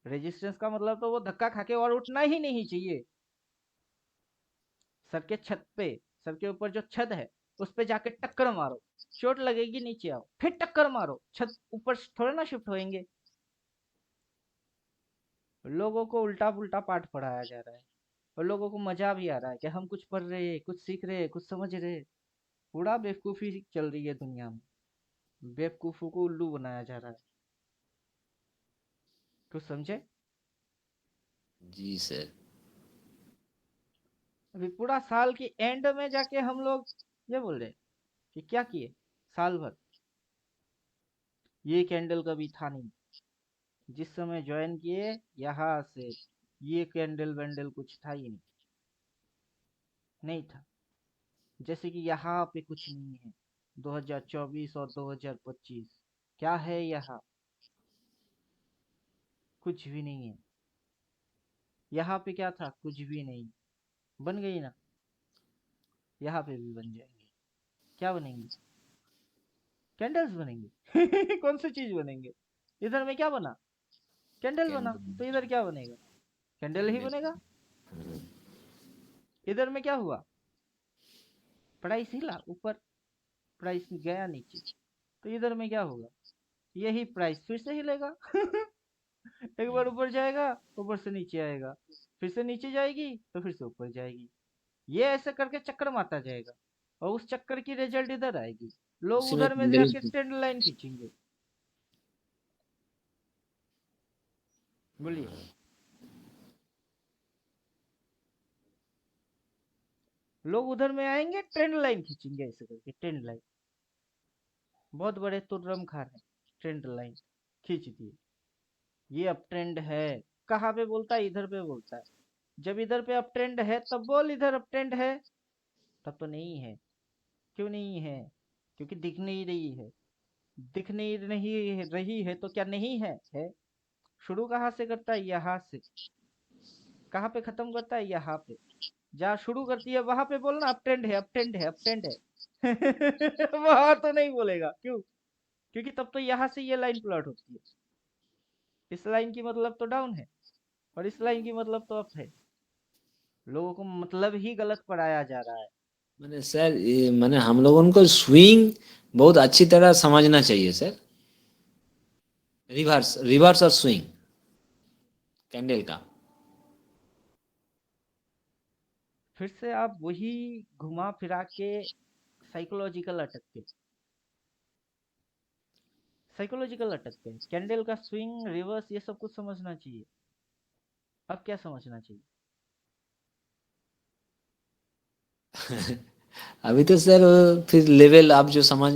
रेजिस्टेंस का मतलब तो वो धक्का खा के और उठना ही नहीं चाहिए। सर के छत पे, सर के ऊपर जो छत है उस पे जाके टक्कर मारो, चोट लगेगी, नीचे आओ फिर टक्कर मारो, छत ऊपर थोड़े ना शिफ्ट होएंगे। लोगों को उल्टा पुल्टा पाठ पढ़ाया जा रहा है, और लोगों को मजा भी आ रहा है कि हम कुछ पढ़ रहे हैं, कुछ सीख रहे हैं, कुछ समझ रहे हैं। पूरा बेवकूफी चल रही है दुनिया में, बेवकूफों को उल्लू बनाया जा रहा है। कुछ समझे? जी सर। अभी पूरा साल की एंड में जाके हम लोग ये बोल रहे हैं कि क्या किए साल भर? ये कैंडल कभी था नहीं, जिस समय ज्वाइन किए यहाँ से ये कैंडल वैंडल कुछ था ही नहीं, नहीं था। जैसे कि यहाँ पे कुछ नहीं है। 2024 और 2025 क्या है यहाँ? कुछ भी नहीं है। यहाँ पे क्या था? कुछ भी नहीं। बन गई ना, यहाँ पे भी बन जाएंगे। क्या बनेंगे? कैंडल्स बनेंगे। कौन सी चीज बनेंगे? इधर में क्या बना? कैंडल बना, तो इधर क्या बनेगा? कैंडल ही बनेगा। इधर में क्या हुआ? प्राइस हिला ऊपर, प्राइस गया नीचे, तो इधर में क्या होगा? यही प्राइस फिर से हिलेगा। एक बार ऊपर जाएगा, ऊपर से नीचे आएगा, फिर से नीचे जाएगी तो फिर से ऊपर जाएगी। ये ऐसे करके चक्कर मारता जाएगा, और उस चक्कर की रिजल्ट इधर आएगी। लोग उसी में उधर में कैंडल। जाके ट्रेंड लाइन खींचेंगे। बोलिए। लोग उधर में आएंगे, ट्रेंड लाइन खींचेंगे, ऐसे करके ट्रेंड लाइन। बहुत बड़े तुर्रम खार है, ट्रेंड लाइन खींच दिए। ये अप ट्रेंड है, कहाँ पे बोलता है? इधर पे बोलता है। जब इधर पे अप ट्रेंड है तब बोल इधर अप ट्रेंड है, तब तो नहीं है। क्यों नहीं है? क्योंकि दिख नहीं रही है। दिख नहीं रही है तो क्या नहीं है? है। शुरू कहाँ से करता है? यहाँ से। कहाँ पे खत्म करता है? यहाँ पे। जहाँ शुरू करती है वहां पे बोलना अप ट्रेंड है, अप ट्रेंड है, अप ट्रेंड है। वहां तो नहीं बोलेगा, क्यों? क्योंकि तब तो यहाँ से ये लाइन प्लॉट होती है। इस लाइन की मतलब तो डाउन है और इस लाइन की मतलब तो अप है। लोगों को मतलब ही गलत पढ़ाया जा रहा है। मैंने सर मैंने हम लोगों को स्विंग बहुत अच्छी तरह समझना चाहिए सर। रिवर्स रिवर्स और स्विंग कैंडल का। फिर से आप वही घुमा फिरा के साइकोलॉजिकल अटकते कैंडल का स्विंग रिवर्स ये सब कुछ समझना चाहिए। अब क्या समझना चाहिए? अभी तो सर फिर लेवल आप जो समझ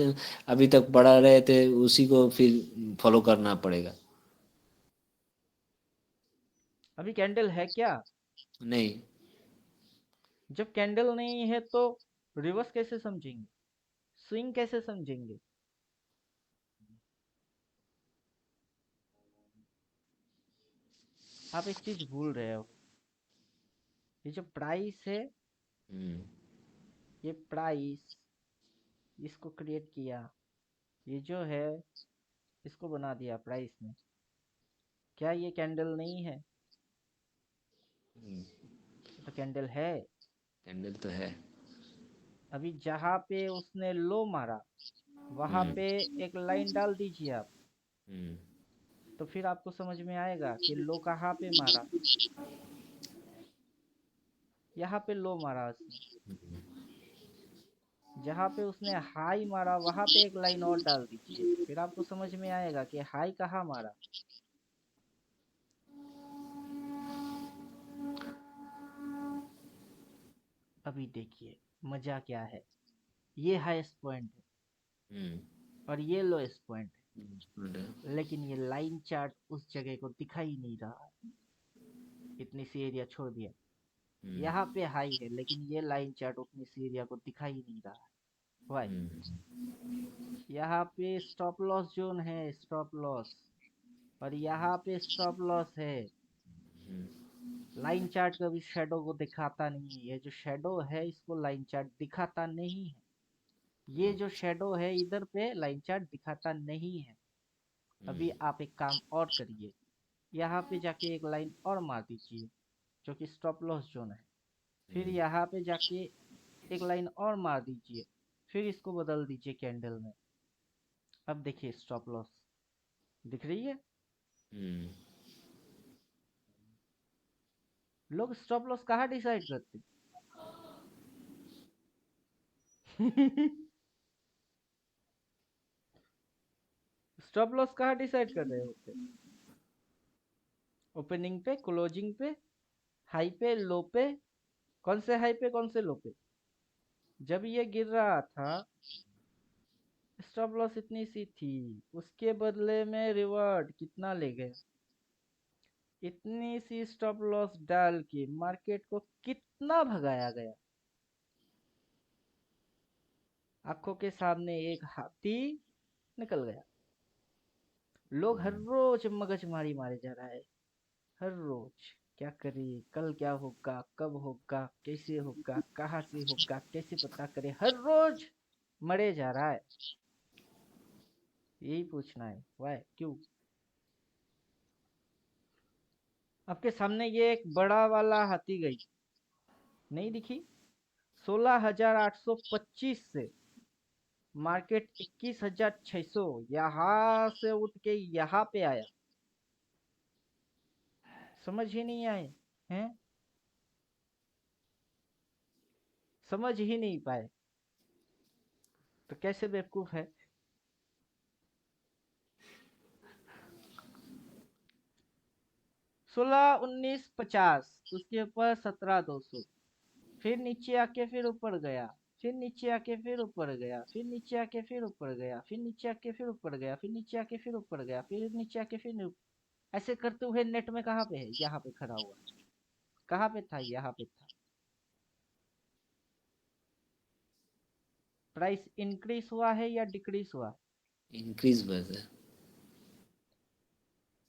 अभी तक पढ़ा रहे थे उसी को फिर फॉलो करना पड़ेगा। अभी कैंडल है क्या? नहीं। जब कैंडल नहीं है तो रिवर्स कैसे समझेंगे, स्विंग कैसे समझेंगे? आप एक चीज भूल रहे हो। ये जो प्राइस है, हम्म, ये प्राइस इसको क्रिएट किया, ये जो है इसको बना दिया प्राइस ने। क्या ये कैंडल नहीं है? तो कैंडल है। कैंडल तो है। अभी जहां पे उसने लो मारा वहां हम्म, पे एक लाइन डाल दीजिए आप, हम्म, तो फिर आपको समझ में आएगा कि लो कहाँ पे मारा। यहाँ पे लो मारा उसने, जहाँ पे उसने हाई मारा वहां पे एक लाइन और डाल दीजिए, फिर आपको समझ में आएगा कि हाई कहाँ मारा। अभी देखिए मजा क्या है, ये हाईएस्ट पॉइंट है हम्म, और ये लोएस्ट पॉइंट हम्म, है, लेकिन ये लाइन चार्ट उस जगह को दिखा ही नहीं रहा। इतनी सी एरिया छोड़ दिया, यहाँ पे हाई है लेकिन ये लाइन चार्ट उतनी सी एरिया को दिखा ही नहीं रहा। वाई? यहाँ पे स्टॉप लॉस जोन है, स्टॉप लॉस, और यहाँ पे स्टॉप लॉस है। लाइन चार्ट कभी शेडो को दिखाता नहीं है, ये जो शेडो है इसको लाइन चार्ट दिखाता नहीं है। ये जो शेडो है इधर पे लाइन चार्ट दिखाता नहीं है। अभी आप एक काम और करिए, यहाँ पे जाके एक लाइन और मार दीजिए जो कि स्टॉप लॉस जोन है। फिर यहाँ पे जाके एक लाइन और मार दीजिए, फिर इसको बदल दीजिए कैंडल में। अब देखिए स्टॉप लॉस दिख रही है। हम्म, लोग स्टॉप लॉस कहाँ डिसाइड करते? स्टॉप लॉस कहाँ डिसाइड कर रहे होते? ओपनिंग पे, क्लोजिंग पे, हाई पे, लो पे? कौन से हाई पे, कौन से लो पे? जब ये गिर रहा था स्टॉप लॉस इतनी सी थी, उसके बदले में रिवर्ट कितना ले गए? इतनी सी स्टॉप लॉस डाल के मार्केट को कितना भगाया गया। आंखों के सामने एक हाथी निकल गया। लोग हर रोज मगजमारी मारे जा रहा है, हर रोज। क्या करे, कल क्या होगा, कब होगा, कैसे होगा, कहाँ से होगा, कैसे पता करे, हर रोज मरे जा रहा है। यही पूछना है, वाई, क्यों? आपके सामने ये एक बड़ा वाला हाथी गई, नहीं दिखी? 16,825 से मार्केट 21,600 यहाँ से उठ के यहाँ पे आया। समझ ही नहीं आए हैं, समझ ही नहीं पाए तो कैसे बेवकूफ है? 16,1950, उसके ऊपर 17,200, फिर नीचे आके फिर ऊपर गया, फिर नीचे आके फिर ऊपर गया, फिर नीचे आके फिर ऊपर गया, फिर नीचे आके फिर ऊपर गया, फिर नीचे आके फिर ऊपर गया, फिर नीचे आके फिर ऐसे करते हुए नेट में कहाँ पे है? यहाँ पे खड़ा हुआ। कहाँ पे था? यहाँ पे था। प्राइस इंक्रीज हुआ है या डिक्रीज हुआ? इंक्रीज बस है।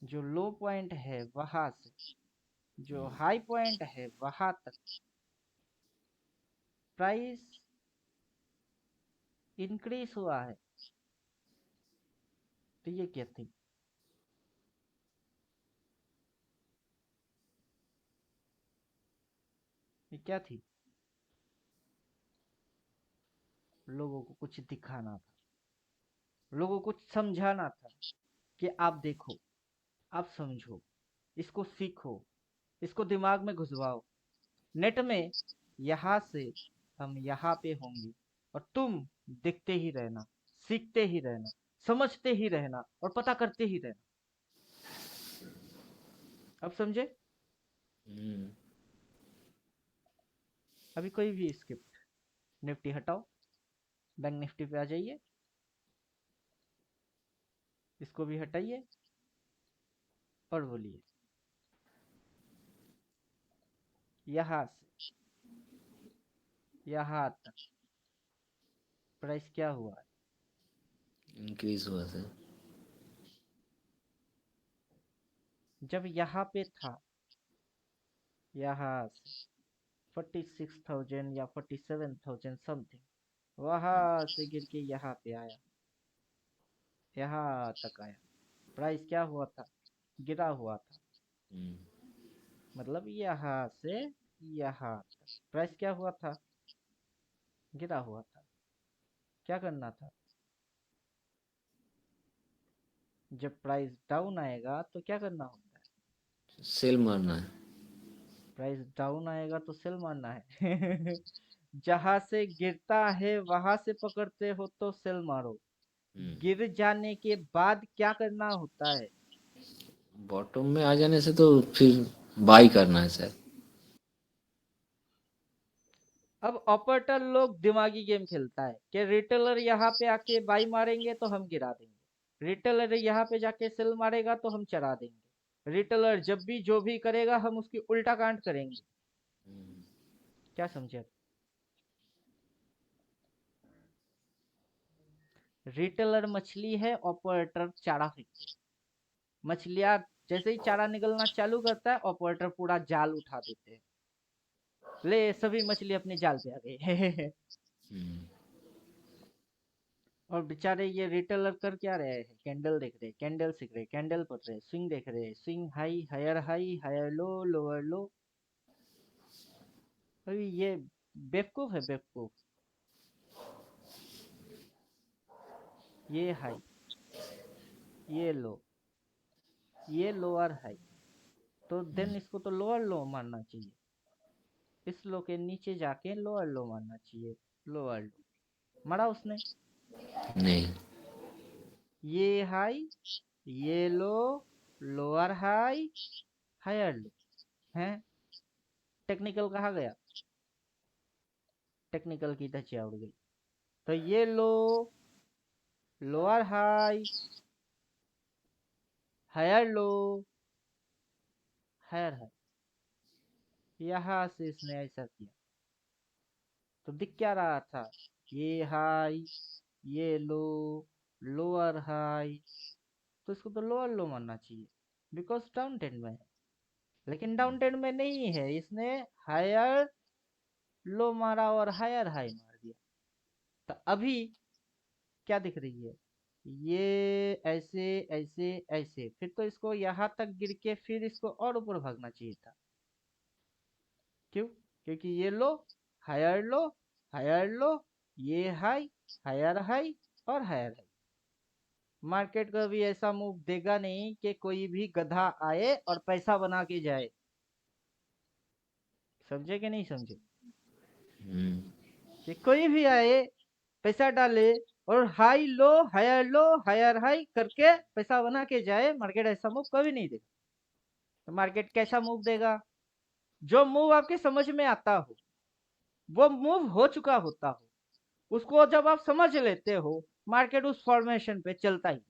जो लो पॉइंट है वहां से जो हाई पॉइंट है वहां तक प्राइस इंक्रीज हुआ है, तो ये क्या थी? ये क्या थी? लोगों को कुछ दिखाना था, लोगों को समझाना था कि आप देखो, आप समझो, इसको सीखो, इसको दिमाग में घुसवाओ। नेट में यहाँ से हम यहाँ पे होंगे और तुम देखते ही रहना, सीखते ही रहना, समझते ही रहना और पता करते ही रहना। अब समझे? हम्म, अभी कोई भी स्क्रिप्ट, निफ्टी हटाओ, बैंक निफ्टी पे आ जाइए, इसको भी हटाइए और बोलिए यहाँ से यहाँ तक प्राइस क्या हुआ है? इंक्रीज हुआ सर। जब यहाँ पे था, यहाँ से 46,000 या 47,000 समथिंग, वहां से गिर के यहाँ पे आया, यहाँ तक आया, प्राइस क्या हुआ था? गिरा हुआ था। हम्म, मतलब यहाँ से यहाँ तक प्राइस क्या हुआ था? गिरा हुआ था। क्या करना था? जब प्राइस डाउन आएगा तो क्या करना होता है? सेल मारना है। प्राइस डाउन आएगा तो सेल मारना है। जहां से गिरता है वहां से पकड़ते हो तो सेल मारो। गिर जाने के बाद क्या करना होता है? बॉटम में आ जाने से तो फिर बाई करना है सर। अब ऑपरेटर लोग दिमागी गेम खेलता है कि रिटेलर यहाँ पे आके बाई मारेंगे तो हम गिरा देंगे, रिटेलर यहाँ पे जाके सेल मारेगा तो हम चढ़ा देंगे, रिटेलर जब भी जो भी करेगा हम उसकी उल्टा कांड करेंगे। क्या समझे? रिटेलर मछली है, ऑपरेटर चारा फेंकते। मछलियां जैसे ही चारा निकलना चालू करता है, ऑपरेटर पूरा जाल उठा देते हैं, ले सभी मछली अपने जाल पे आ गए। और बेचारे ये रिटेलर कर क्या रहे हैं? कैंडल देख रहे, कैंडल सीख रहे, कैंडल पढ़ रहे, स्विंग देख रहे, swing high higher low lower low. अभी ये बेवकूफ है, बेवकूफ। ये हाई, ये लो, ये लोअर हाई, तो देन इसको तो लोअर लो मानना चाहिए, इस लो के नीचे जाके लोअर लो मानना चाहिए। लोअर लो मारा उसने? नहीं। ये हाई, ये लो, लोअर हाई, हायर लो है। टेक्निकल कहाँ गया? टेक्निकल की धज्जियां उड़ गई। तो ये लो, lower high, higher low, higher high, यहां से इसने ऐसा किया तो दिख क्या रहा था? ये हाई, ये लो, लोअर हाई, तो इसको तो लोअर लो मानना चाहिए बिकॉज डाउन ट्रेंड में है। लेकिन डाउन ट्रेंड में नहीं है, इसने हायर लो मारा और हायर हाई मार दिया। तो अभी क्या दिख रही है? ये ऐसे ऐसे ऐसे, फिर तो इसको यहाँ तक गिर के फिर इसको और ऊपर भागना चाहिए था। क्यों? क्योंकि ये लो, हायर लो, हायर लो, ये हाई, हायर हाई और हायर हाई। मार्केट कभी ऐसा मूव देगा नहीं कि कोई भी गधा आए और पैसा बना के जाए। समझे कि नहीं समझे? कि कोई भी आए, पैसा डाले और हाई लो, हायर हाई करके पैसा बना के जाए, मार्केट ऐसा मूव कभी नहीं देगा। तो मार्केट कैसा मूव देगा? जो मूव आपके समझ में आता हो, वो मूव हो चुका होता हो, उसको जब आप समझ लेते हो, मार्केट उस फॉर्मेशन पे चलता ही।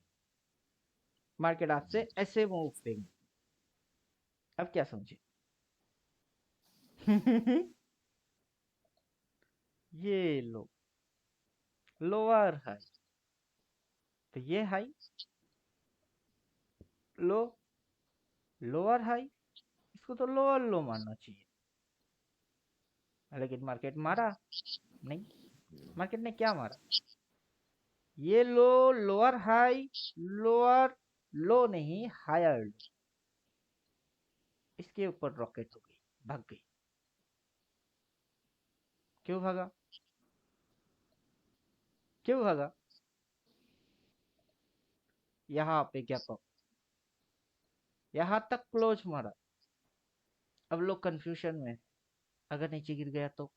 मार्केट आपसे ऐसे मूव देंगे। अब क्या समझे? ये लो, लोअर हाई, तो ये हाई, लो, लोअर हाई, इसको तो लोअर लो मानना चाहिए। लेकिन मार्केट मारा नहीं। मार्केट ने क्या मारा? ये लो, लोअर हाई, लोअर लो नहीं, हायर लो, इसके ऊपर रॉकेट हो गई, भाग गई। क्यों भागा? क्यों भागा? यहाँ पे गैप अप, यहाँ तक क्लोज मारा। अब लोग कंफ्यूजन में है, अगर नीचे गिर गया तो,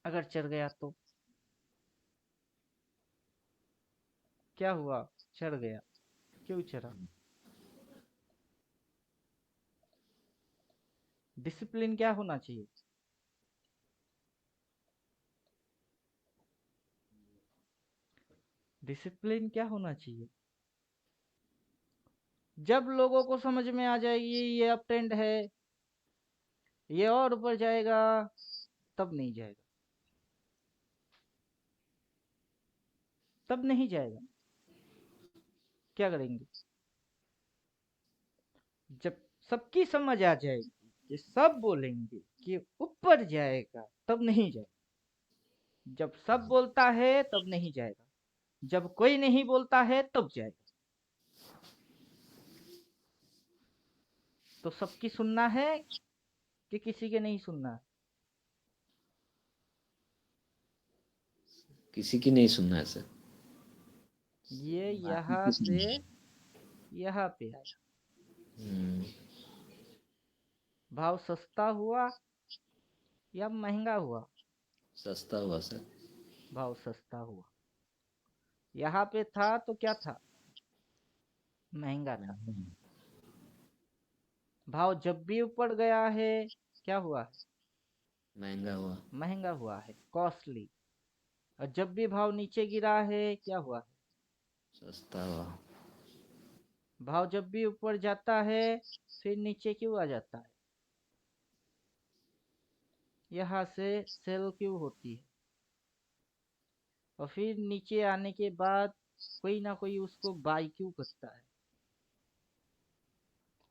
अगर चढ़ गया तो। क्या हुआ? चढ़ गया। क्यों चढ़ा? डिसिप्लिन क्या होना चाहिए? डिसिप्लिन क्या होना चाहिए? जब लोगों को समझ में आ जाएगी ये अप ट्रेंड है, ये और ऊपर जाएगा, तब नहीं जाएगा, तब नहीं जाएगा। क्या करेंगे? जब सबकी समझ आ जाएगी, ये सब बोलेंगे कि ऊपर जाएगा, तब नहीं जाएगा। जब सब बोलता है तब नहीं जाएगा, जब कोई नहीं बोलता है तब जाएगा। तो सबकी सुनना है कि किसी के नहीं सुनना है? किसी की नहीं सुनना है सर। ये यहाँ किसी से की। यहाँ पे आया, हम्म, भाव सस्ता हुआ या महंगा हुआ? सस्ता हुआ सर। भाव सस्ता हुआ। यहाँ पे था तो क्या था? महंगा था। भाव जब भी ऊपर गया है, क्या हुआ है? महंगा हुआ। महंगा हुआ है, कॉस्टली। और जब भी भाव नीचे गिरा है, क्या हुआ है? सस्ता हुआ। भाव जब भी ऊपर जाता है, फिर नीचे क्यों आ जाता है? यहाँ से सेल क्यों होती है? और फिर नीचे आने के बाद कोई ना कोई उसको बाई क्यों करता है?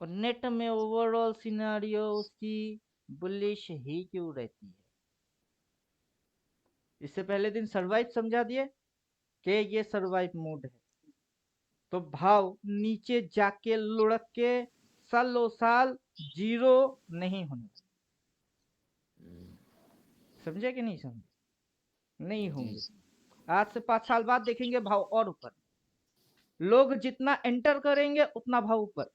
और नेट में ओवरऑल सिनेरियो उसकी बुलिश ही क्यों रहती है? इससे पहले दिन सरवाइव समझा दिए कि ये सरवाइव मोड है, तो भाव नीचे जाके लुढ़क के सालों साल जीरो नहीं होने, समझे कि नहीं समझे? नहीं होंगे। आज से 5 साल बाद देखेंगे भाव और ऊपर, लोग जितना एंटर करेंगे उतना भाव ऊपर।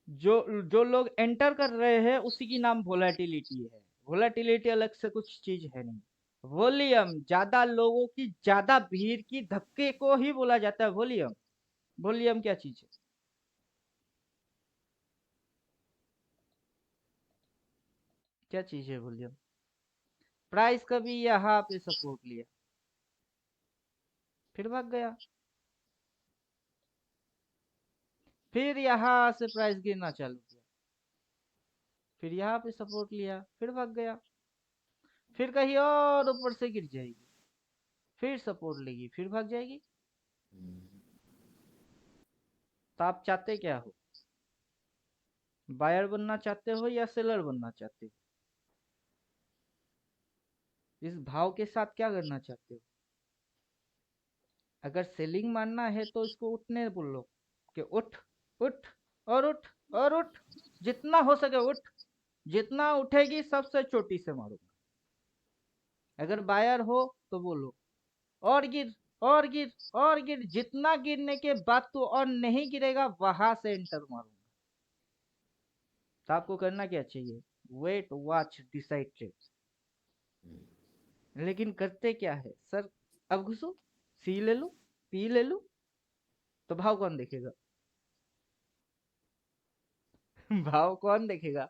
जो लोग एंटर कर रहे हैं उसी की नाम वोलेटिलिटी है। वोलेटिलिटी अलग से कुछ चीज है नहीं। वॉल्यूम, ज्यादा लोगों की ज्यादा भीड़ की धक्के को ही बोला जाता है वॉल्यूम। वॉल्यूम क्या चीज है? क्या चीज है वॉल्यूम? प्राइस कभी यहाँ पे सपोर्ट लिया, फिर भाग गया, फिर यहाँ से प्राइस गिरना चालू किया, फिर यहाँ पे सपोर्ट लिया, फिर भाग गया, फिर कहीं और ऊपर से गिर जाएगी, फिर सपोर्ट लेगी, फिर भाग जाएगी। तो आप चाहते क्या हो? बायर बनना चाहते हो या सेलर बनना चाहते हो? इस भाव के साथ क्या करना चाहते हो? अगर सेलिंग मानना है तो इसको उठने बोलो कि उठ, उठ और उठ और उठ, जितना हो सके उठ, जितना उठेगी सबसे चोटी से मारूंगा। अगर बायर हो तो बोलो और गिर, और गिर, और गिर, जितना गिरने के बाद तो और नहीं गिरेगा वहां से एंटर मारूंगा। तो आपको करना क्या चाहिए? Wait, watch, decide, trade. लेकिन करते क्या है सर? अब घुसो, सी ले लो, पी ले लो, तो भाव कौन देखेगा? भाव कौन देखेगा?